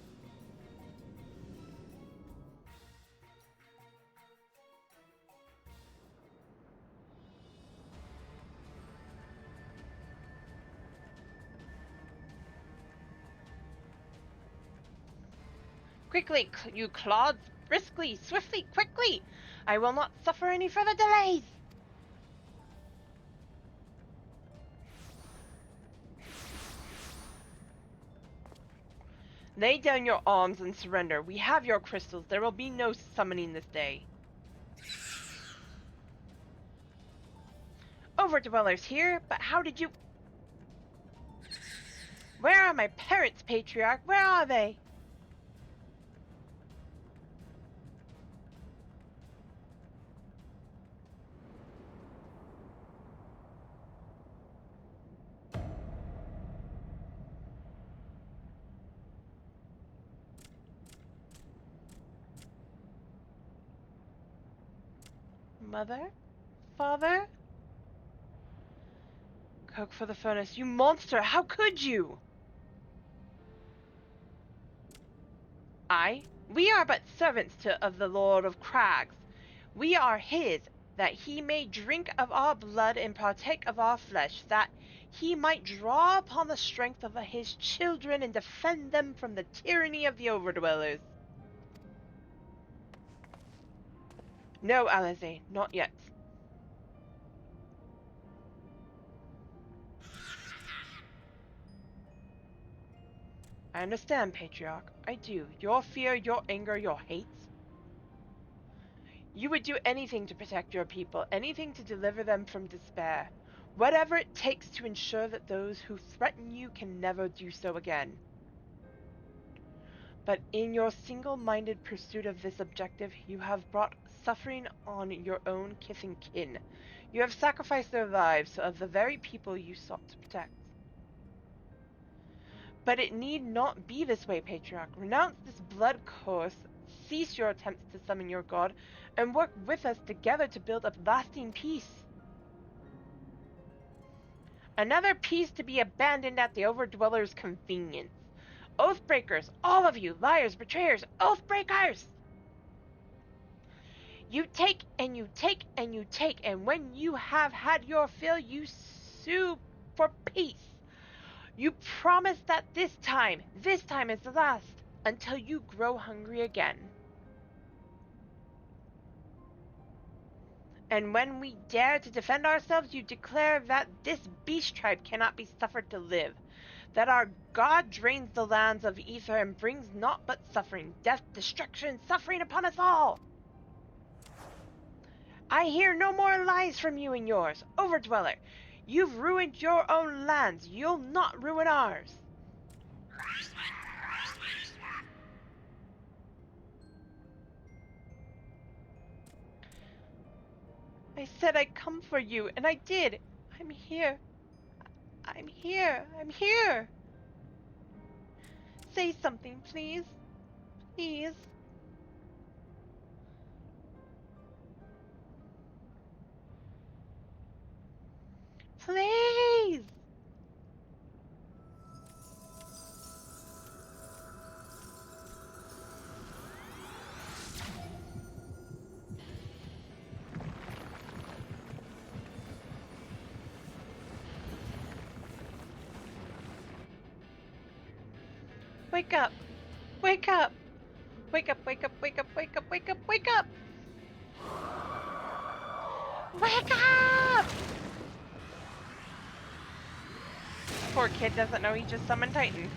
Quickly, you clods! Briskly, swiftly, quickly! I will not suffer any further delays! Lay down your arms and surrender. We have your crystals. There will be no summoning this day. Overdwellers here, but how did you... Where are my parents, Patriarch? Where are they? Mother? Father? Coke for the furnace. You monster! How could you? We are but servants of the Lord of Crags. We are his, that he may drink of our blood and partake of our flesh, that he might draw upon the strength of his children and defend them from the tyranny of the Overdwellers. No, Alize, not yet. I understand, Patriarch. I do. Your fear, your anger, your hate. You would do anything to protect your people, anything to deliver them from despair. Whatever it takes to ensure that those who threaten you can never do so again. But in your single-minded pursuit of this objective, you have brought suffering on your own kith and kin. You have sacrificed their lives of the very people you sought to protect. But it need not be this way, Patriarch. Renounce this blood curse, cease your attempts to summon your god, and work with us together to build up lasting peace. Another peace to be abandoned at the Overdweller's convenience. Oathbreakers, all of you, liars, betrayers, oathbreakers! You take and you take and you take, and when you have had your fill, you sue for peace. You promise that this time is the last, until you grow hungry again. And when we dare to defend ourselves, you declare that this beast tribe cannot be suffered to live. That our God drains the lands of Ether and brings naught but suffering, death, destruction, suffering upon us all. I hear no more lies from you and yours. Overdweller, you've ruined your own lands. You'll not ruin ours. I said I'd come for you, and I did. I'm here. I'm here. I'm here. Say something, please. Please. Please. Wake up! Wake up! Wake up, wake up, wake up, wake up, wake up, wake up! Wake up! Poor kid doesn't know he just summoned Titan.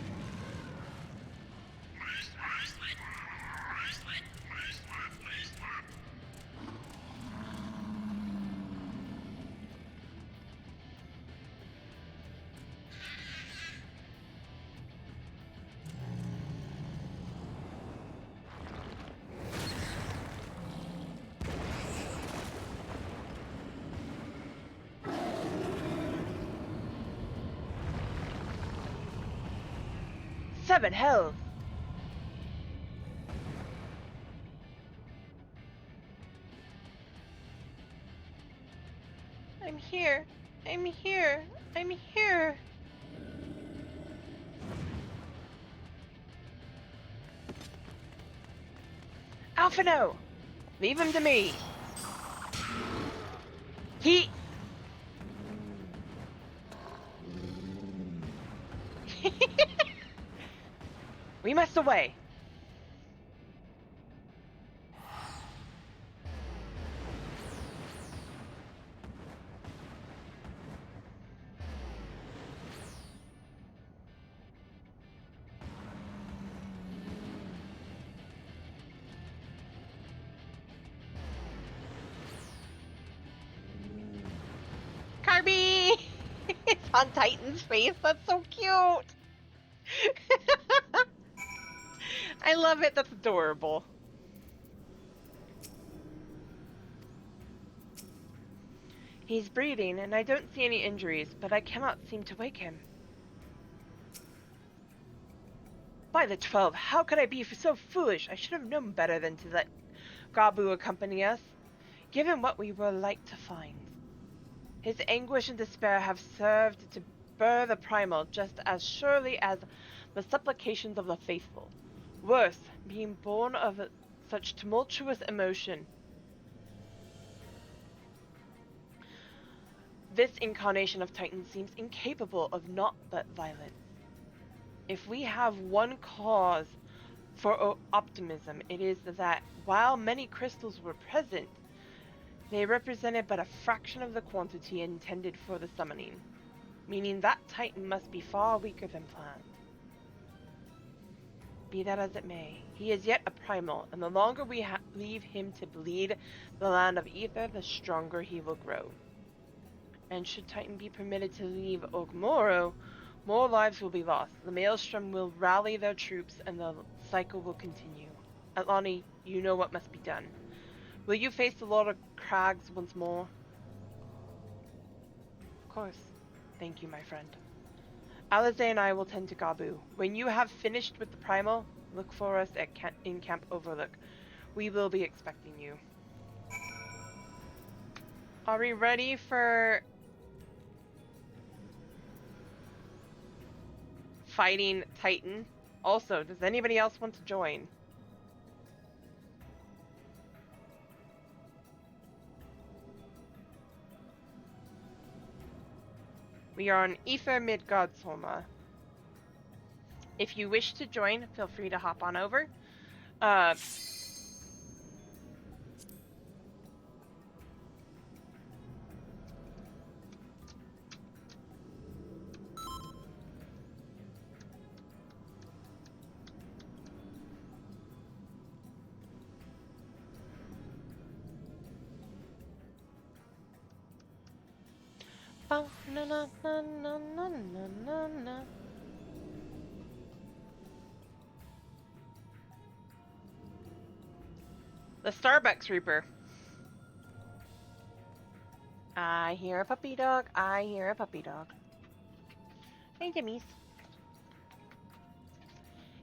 Seven hells! I'm here. I'm here. I'm here. Alphino! Leave him to me. He... We must away. Kirby! It's on Titan's face. That's so cute. I love it. That's adorable. He's breathing, and I don't see any injuries, but I cannot seem to wake him. By the 12, how could I be so foolish? I should have known better than to let Gabu accompany us, given what we were like to find. His anguish and despair have served to burr the primal just as surely as the supplications of the faithful. Worse, being born of such tumultuous emotion, this incarnation of Titan seems incapable of naught but violence. If we have one cause for optimism, it is that while many crystals were present, they represented but a fraction of the quantity intended for the summoning, meaning that Titan must be far weaker than planned. Be that as it may, he is yet a primal, and the longer we leave him to bleed the land of Ether, the stronger he will grow. And should Titan be permitted to leave Ogmoro, more lives will be lost. The Maelstrom will rally their troops, and the cycle will continue. Atlani, you know what must be done. Will you face the Lord of Crags once more? Of course. Thank you, my friend. Alize and I will tend to Gabu. When you have finished with the primal, look for us in Camp Overlook. We will be expecting you. Are we ready for fighting Titan? Also, does anybody else want to join? We are on Ether Midgard Solma. If you wish to join, feel free to hop on over. Na na na na na na na. The Starbucks Reaper. I hear a puppy dog. I hear a puppy dog. Hey, Jimmy's.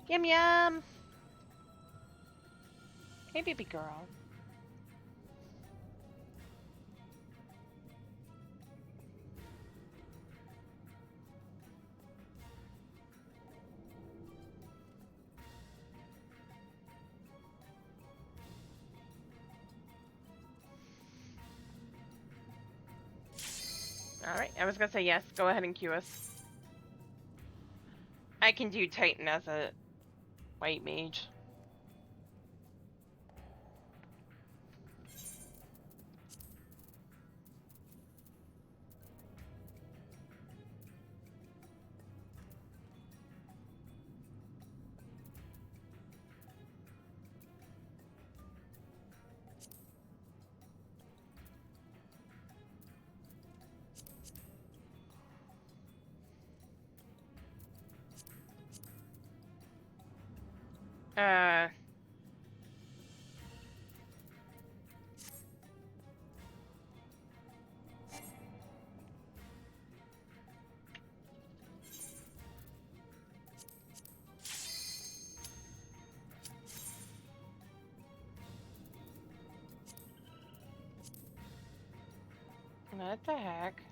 Yum yum. Hey, baby girl. Alright, I was gonna say yes. Go ahead and queue us. I can do Titan as a white mage. What the heck?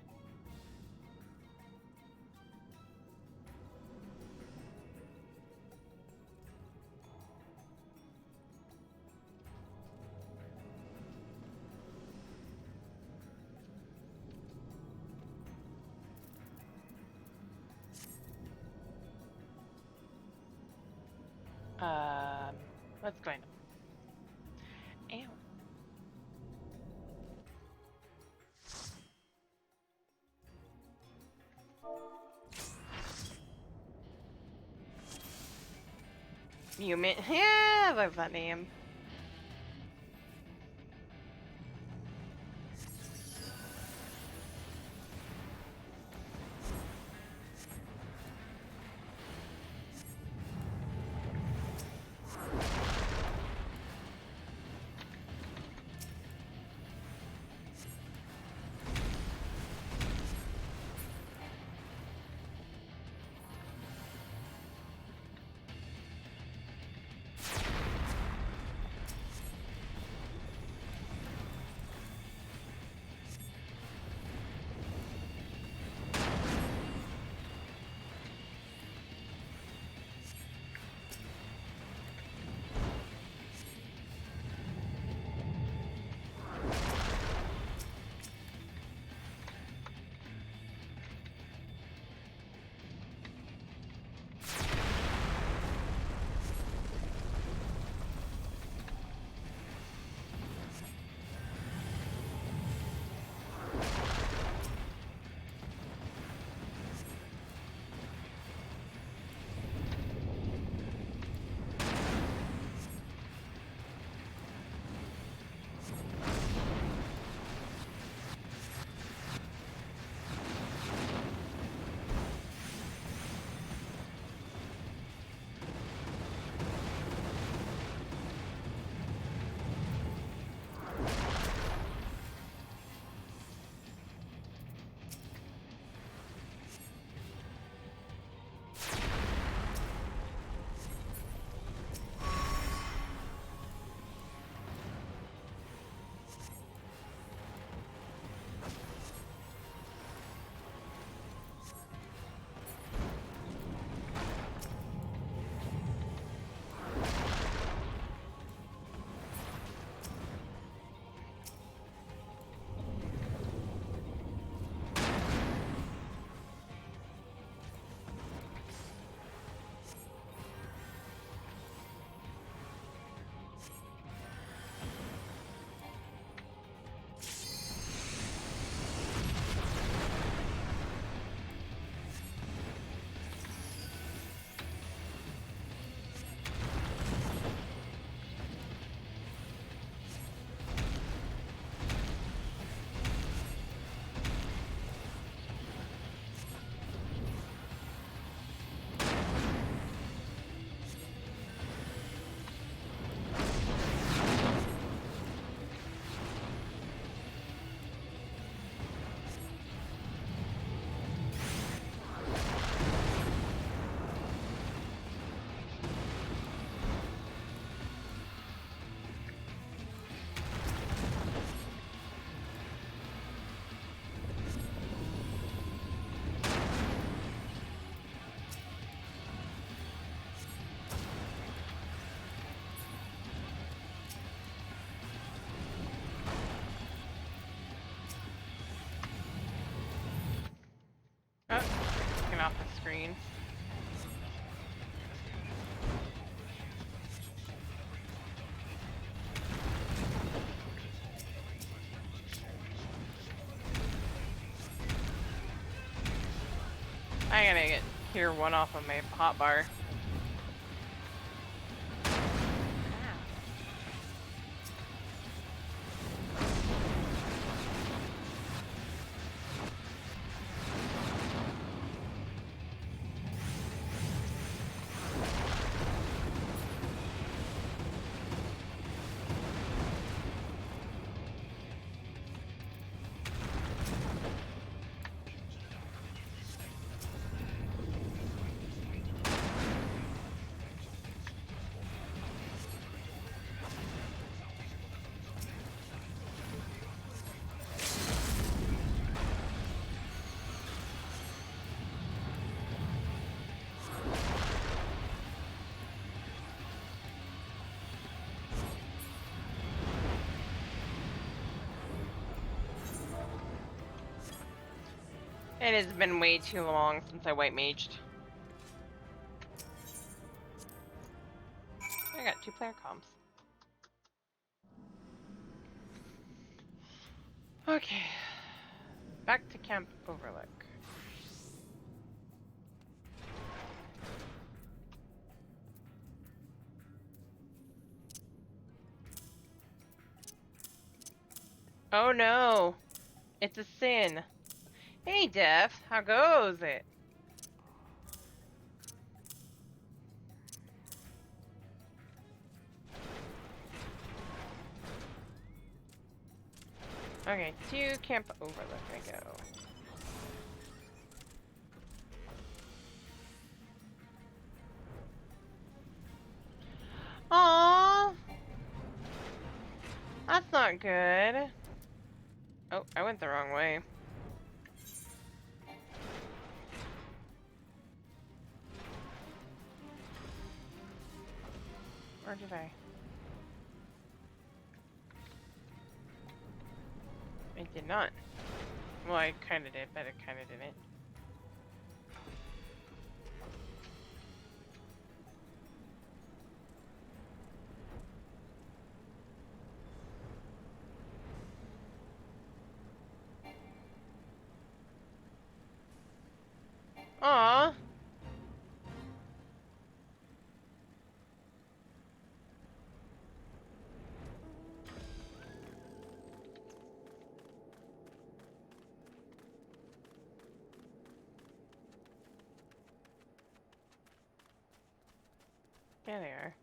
What's going on? Ew. You mean? Yeah, I love that name. Oh, looking off the screen. I gotta get hear one off of my hotbar. It has been way too long since I white maged. I got 2-player comps. Okay. Back to Camp Overlook. Oh no! It's a sin. Hey, Death, how goes it? Okay, to Camp Overlook I go. Aww! That's not good. Oh, I went the wrong way. Or did I? I did not. Well, I kinda did, but I kinda didn't. Aww! There they are.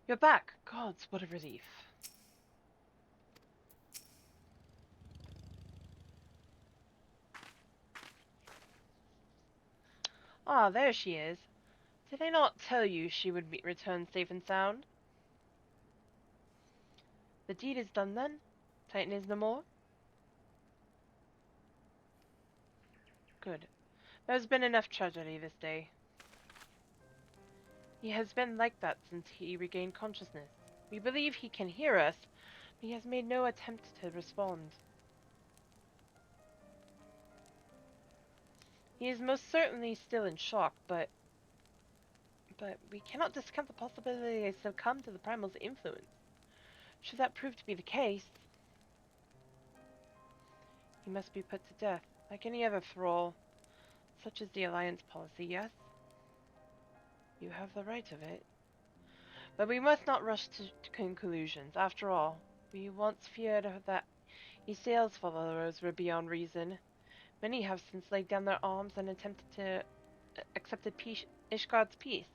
You're back! Gods, what a relief. Ah, there she is. Did I not tell you she would return safe and sound? The deed is done then? Titan is no more? Good. There's been enough tragedy this day. He has been like that since he regained consciousness. We believe he can hear us, but he has made no attempt to respond. He is most certainly still in shock, but we cannot discount the possibility he succumbed to the Primal's influence. Should that prove to be the case, he must be put to death, like any other thrall. Such is the Alliance policy, yes? You have the right of it. But we must not rush to conclusions. After all, we once feared that Ysael's followers were beyond reason. Many have since laid down their arms and attempted to accept Ishgard's peace.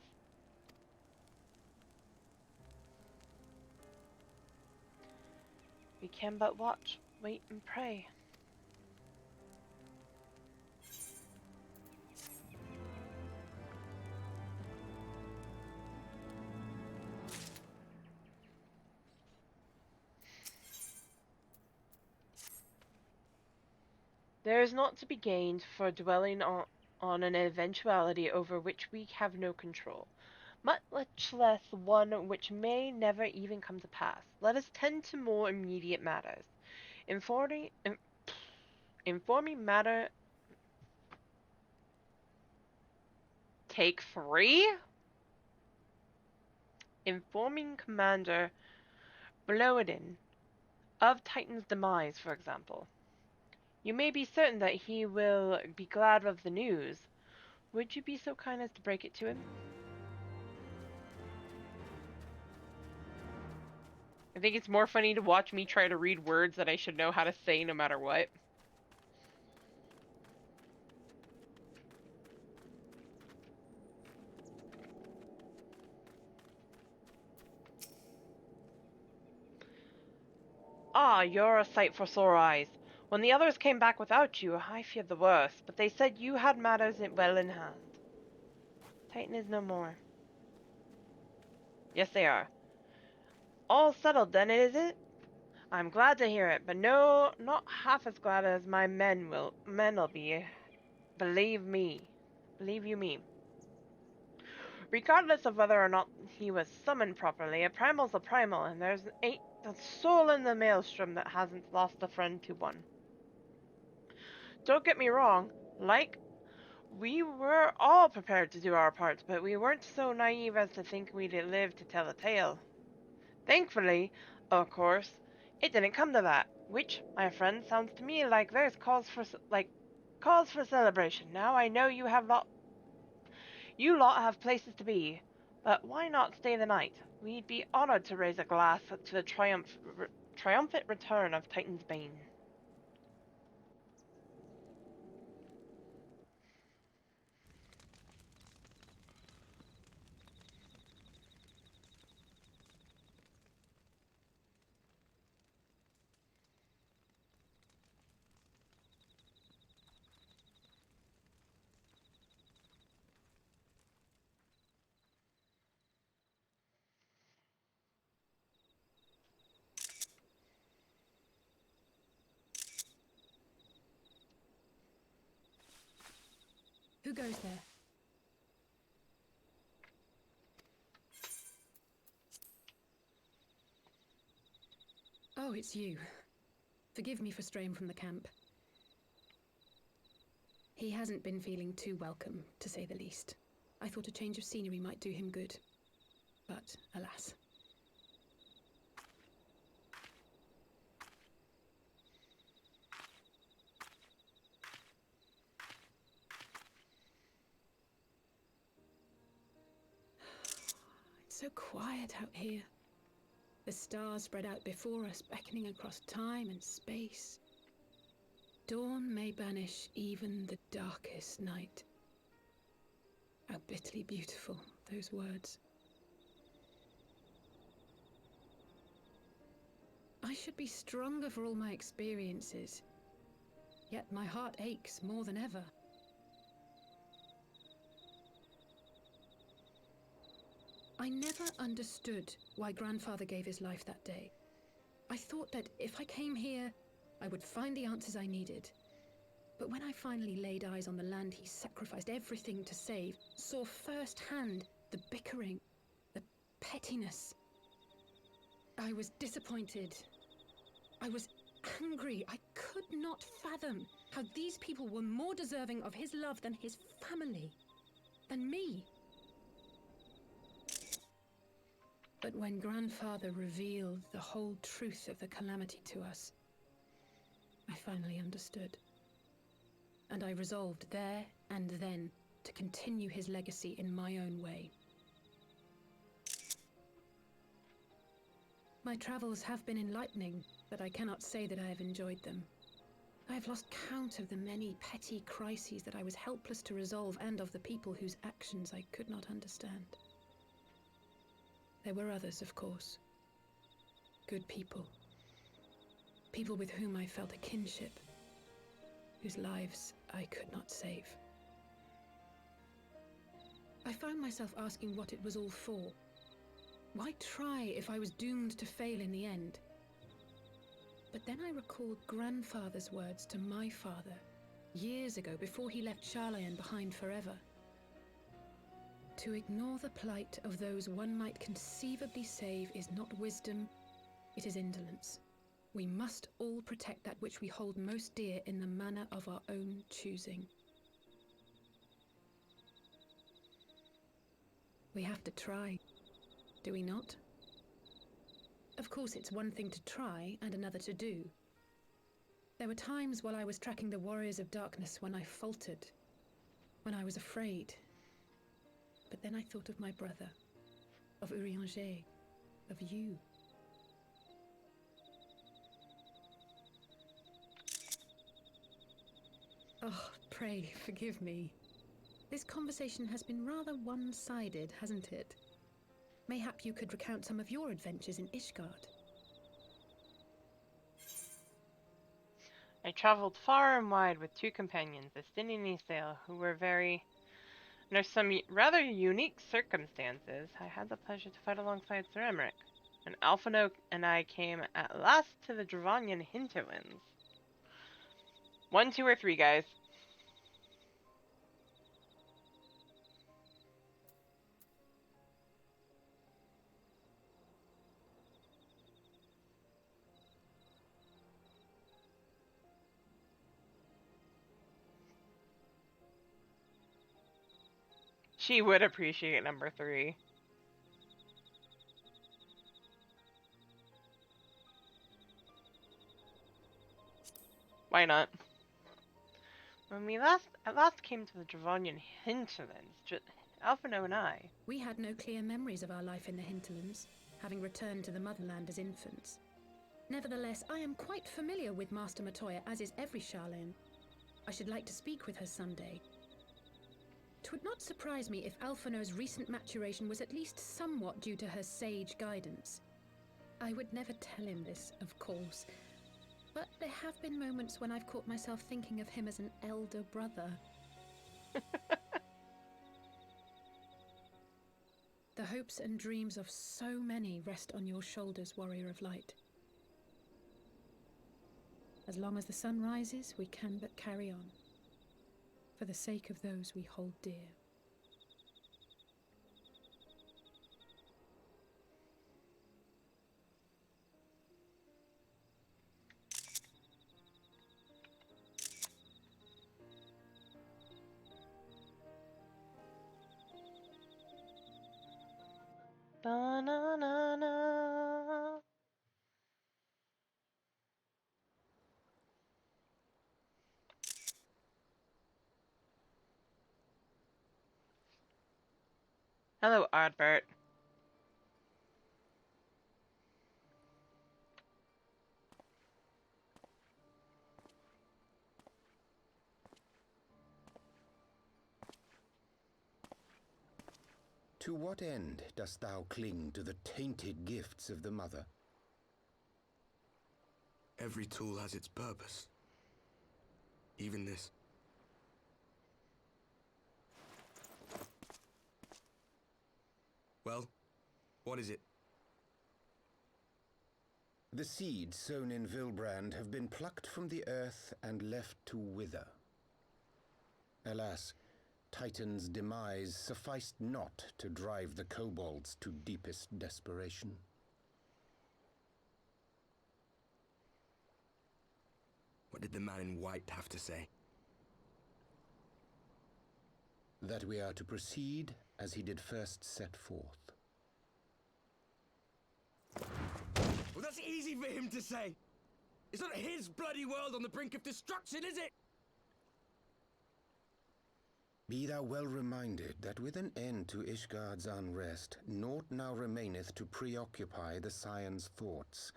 We can but watch, wait, and pray. There is naught to be gained for dwelling on an eventuality over which we have no control, much less one which may never even come to pass. Let us tend to more immediate matters. Informing matter. Take 3? Informing Commander Bloedin of Titan's demise, for example. You may be certain that he will be glad of the news. Would you be so kind as to break it to him? I think it's more funny to watch me try to read words that I should know how to say no matter what. Ah, you're a sight for sore eyes. When the others came back without you, I feared the worst, but they said you had matters well in hand. Titan is no more. Yes, they are. All settled then, is it? I'm glad to hear it, but no, not half as glad as my men'll be. Believe me. Believe you me. Regardless of whether or not he was summoned properly, a primal's a primal, and ain't a soul in the maelstrom that hasn't lost a friend to one. Don't get me wrong, we were all prepared to do our parts, but we weren't so naive as to think we'd live to tell the tale. Thankfully, of course, it didn't come to that, which, my friend, sounds to me like there's cause for celebration. Now I know you lot have places to be, but why not stay the night? We'd be honored to raise a glass to the triumphant return of Titan's Bane. Who goes there? Oh, it's you. Forgive me for straying from the camp. He hasn't been feeling too welcome, to say the least. I thought a change of scenery might do him good. But, alas. It's so quiet out here. The stars spread out before us, beckoning across time and space. Dawn may banish even the darkest night. How bitterly beautiful, those words. I should be stronger for all my experiences, yet my heart aches more than ever. I never understood why Grandfather gave his life that day. I thought that if I came here, I would find the answers I needed. But when I finally laid eyes on the land he sacrificed everything to save, saw firsthand the bickering, the pettiness, I was disappointed. I was angry. I could not fathom how these people were more deserving of his love than his family, than me. But when Grandfather revealed the whole truth of the calamity to us, I finally understood. And I resolved there and then to continue his legacy in my own way. My travels have been enlightening, but I cannot say that I have enjoyed them. I have lost count of the many petty crises that I was helpless to resolve and of the people whose actions I could not understand. There were others, of course. Good people. People with whom I felt a kinship, whose lives I could not save. I found myself asking what it was all for. Why try if I was doomed to fail in the end? But then I recalled Grandfather's words to my father, years ago, before he left Charlayan behind forever. To ignore the plight of those one might conceivably save is not wisdom, it is indolence. We must all protect that which we hold most dear in the manner of our own choosing. We have to try, do we not? Of course, it's one thing to try and another to do. There were times while I was tracking the Warriors of Darkness when I faltered, when I was afraid. But then I thought of my brother, of Urianger, of you. Oh, pray forgive me. This conversation has been rather one-sided, hasn't it? Mayhap you could recount some of your adventures in Ishgard. I traveled far and wide with two companions, Estin and Isael, who were under some rather unique circumstances. I had the pleasure to fight alongside Sir Emmerich, and Alphino and I came at last to the Dravanian hinterlands. 1, 2, or 3, guys. She would appreciate number 3. Why not? When we at last came to the Dravonian hinterlands, Alphino and I. We had no clear memories of our life in the hinterlands, having returned to the motherland as infants. Nevertheless, I am quite familiar with Master Matoya, as is every Sharlayan. I should like to speak with her someday. 'Twould not surprise me if Alphino's recent maturation was at least somewhat due to her sage guidance. I would never tell him this, of course, but there have been moments when I've caught myself thinking of him as an elder brother. The hopes and dreams of so many rest on your shoulders, Warrior of Light. As long as the sun rises, we can but carry on, for the sake of those we hold dear. Ba-na-na-na. Hello, Ardbert. To what end dost thou cling to the tainted gifts of the Mother? Every tool has its purpose. Even this. Well, what is it? The seeds sown in Vilbrand have been plucked from the earth and left to wither. Alas, Titan's demise sufficed not to drive the kobolds to deepest desperation. What did the man in white have to say? That we are to proceed as he did first set forth. Well, that's easy for him to say. It's not his bloody world on the brink of destruction, is it? Be thou well reminded that with an end to Ishgard's unrest, naught now remaineth to preoccupy the Scion's thoughts,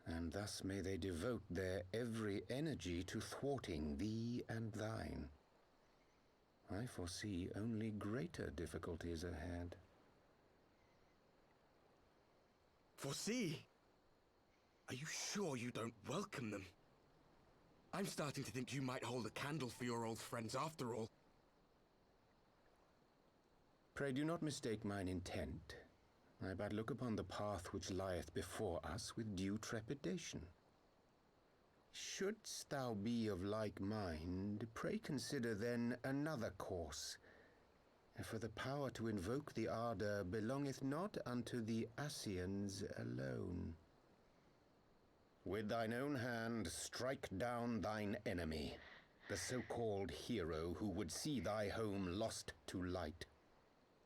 and thus may they devote their every energy to thwarting thee and thine. I foresee only greater difficulties ahead. Foresee? Are you sure you don't welcome them? I'm starting to think you might hold a candle for your old friends after all. Pray do not mistake mine intent. I but look upon the path which lieth before us with due trepidation. Shouldst thou be of like mind, pray consider then another course. For the power to invoke the ardor belongeth not unto the Ascians alone. With thine own hand strike down thine enemy, the so-called hero who would see thy home lost to light.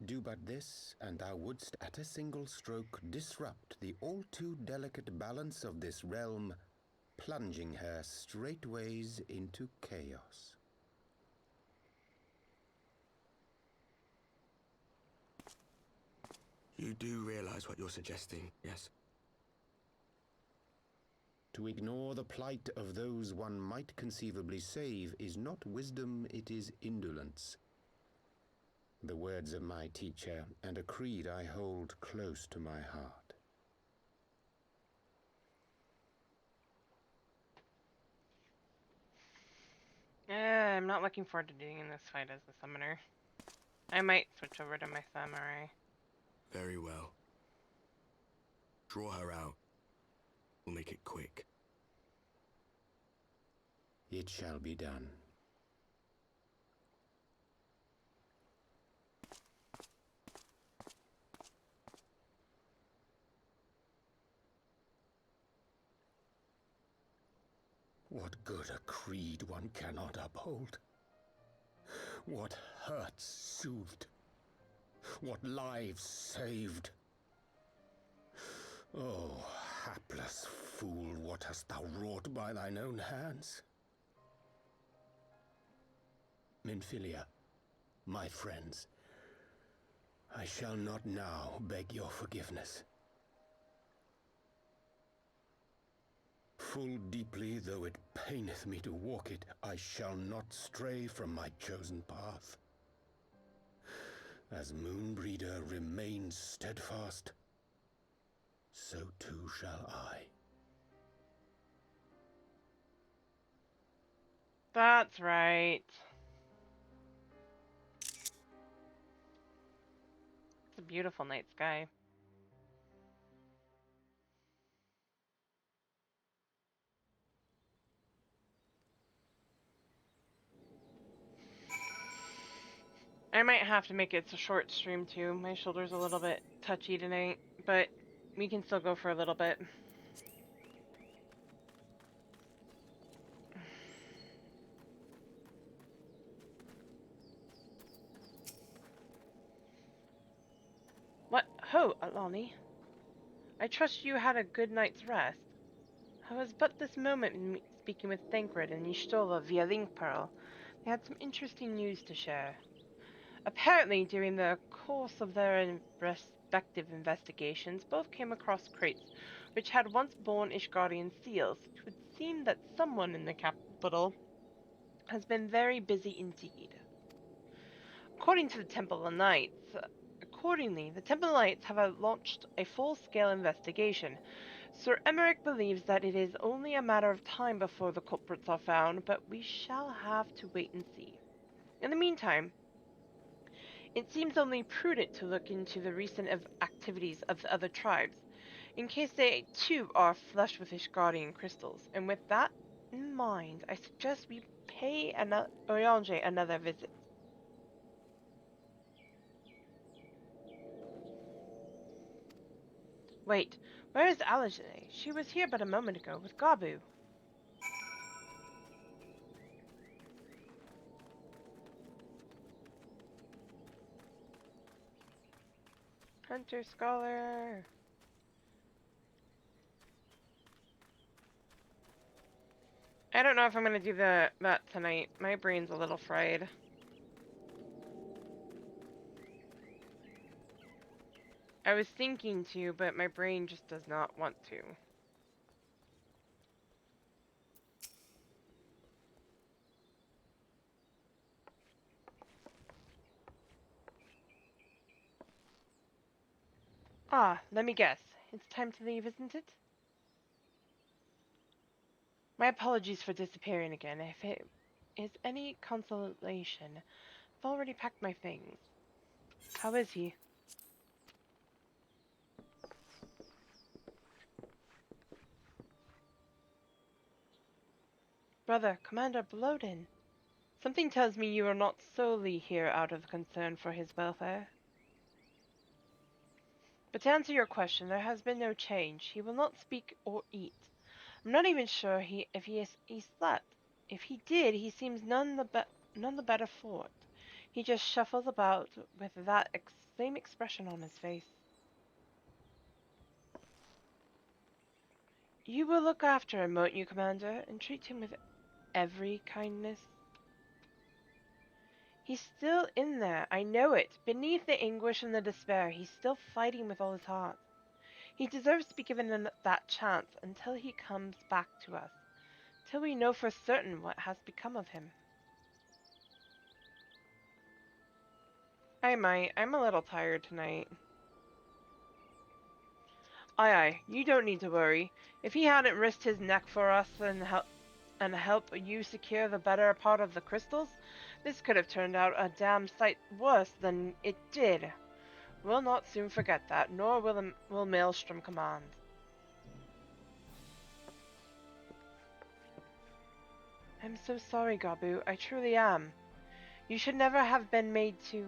Do but this, and thou wouldst at a single stroke disrupt the all-too delicate balance of this realm, plunging her straightways into chaos. You do realize what you're suggesting, yes? To ignore the plight of those one might conceivably save is not wisdom, it is indolence. The words of my teacher, and a creed I hold close to my heart. I'm not looking forward to doing this fight as the summoner. I might switch over to my samurai. Very well. Draw her out. We'll make it quick. It shall be done. What good a creed one cannot uphold? What hurts soothed. What lives saved. Oh, hapless fool, what hast thou wrought by thine own hands? Minfilia, my friends, I shall not now beg your forgiveness. Full deeply though it paineth me to walk it, I shall not stray from my chosen path. As Moonbreeder remains steadfast, so too shall I. That's right. It's a beautiful night sky. I might have to make it a short stream too. My shoulder's a little bit touchy tonight, but we can still go for a little bit. What ho, Alani? I trust you had a good night's rest. I was but this moment speaking with Thancred and Y'shtola via Link Pearl. They had some interesting news to share. Apparently, during the course of their respective investigations, both came across crates which had once borne Ishgardian seals. It would seem that someone in the capital has been very busy indeed. Accordingly, the Temple Knights have launched a full-scale investigation. Sir Emmerich believes that it is only a matter of time before the culprits are found, but we shall have to wait and see. In the meantime, it seems only prudent to look into the recent activities of the other tribes, in case they too are flush with Ishgardian crystals, and with that in mind, I suggest we pay Oriange another visit. Wait, where is Alice? She was here but a moment ago with Gabu. Hunter Scholar. I don't know if I'm gonna do that tonight. My brain's a little fried. I was thinking to, but my brain just does not want to. Ah, let me guess. It's time to leave, isn't it? My apologies for disappearing again. If it is any consolation, I've already packed my things. How is he? Brother, Commander Bloden. Something tells me you are not solely here out of concern for his welfare. But to answer your question, there has been no change. He will not speak or eat. I'm not even sure if he slept. If he did, he seems none the better for it. He just shuffles about with that same expression on his face. You will look after him, won't you, Commander, and treat him with every kindness? He's still in there, I know it. Beneath the anguish and the despair, he's still fighting with all his heart. He deserves to be given that chance until he comes back to us, till we know for certain what has become of him. I might. I'm a little tired tonight. Aye, you don't need to worry. If he hadn't risked his neck for us and help you secure the better part of the crystals, this could have turned out a damn sight worse than it did. We'll not soon forget that, nor will Maelstrom Command. I'm so sorry, Gabu. I truly am. You should never have been made to...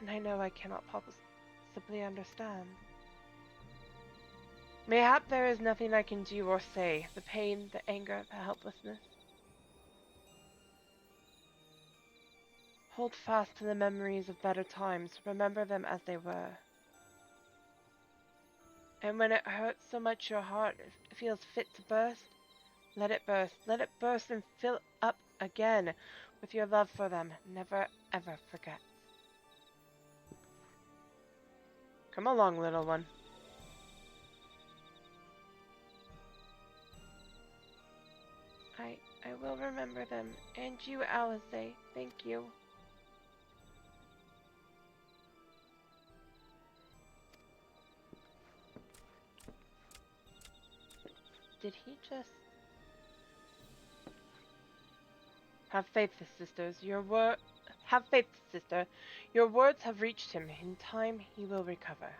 And I know I cannot possibly understand. Mayhap there is nothing I can do or say. The pain, the anger, the helplessness. Hold fast to the memories of better times. Remember them as they were. And when it hurts so much your heart feels fit to burst, let it burst. Let it burst and fill up again with your love for them. Never, ever forget. Come along, little one. I will remember them. And you, Alice. Thank you. Did he just... Have faith, sisters. Have faith, sister. Your words have reached him. In time, he will recover.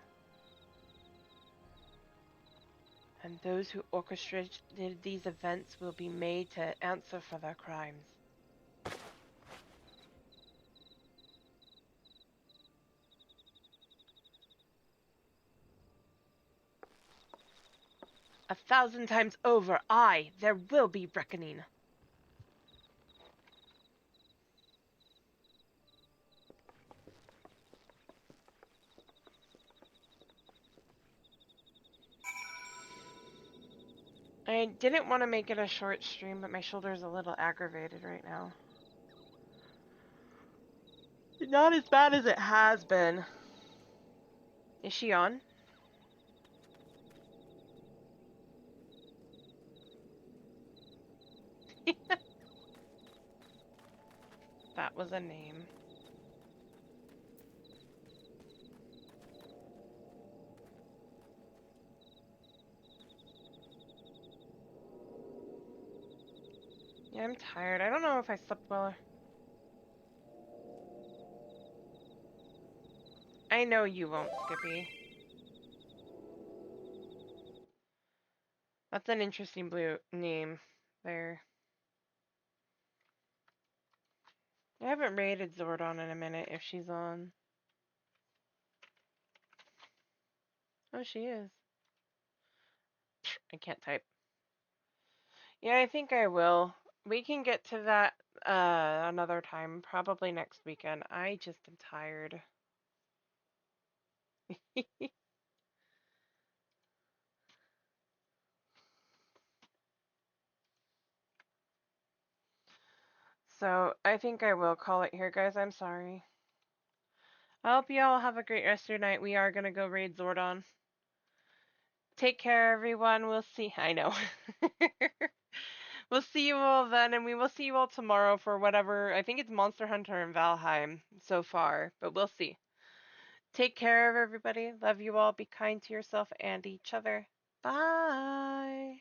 And those who orchestrated these events will be made to answer for their crimes. A thousand times over, there will be reckoning. I didn't want to make it a short stream, but my shoulder's a little aggravated right now. Not as bad as it has been. Is she on? That was a name. Yeah, I'm tired. I don't know if I slept well. I know you won't, Skippy. That's an interesting blue name there. I haven't rated Zordon in a minute if she's on. Oh, she is. I can't type. Yeah, I think I will. We can get to that another time, probably next weekend. I just am tired. So, I think I will call it here, guys. I'm sorry. I hope you all have a great rest of your night. We are going to go raid Zordon. Take care, everyone. We'll see. I know. We'll see you all then, and we will see you all tomorrow for whatever. I think it's Monster Hunter and Valheim so far, but we'll see. Take care of everybody. Love you all. Be kind to yourself and each other. Bye.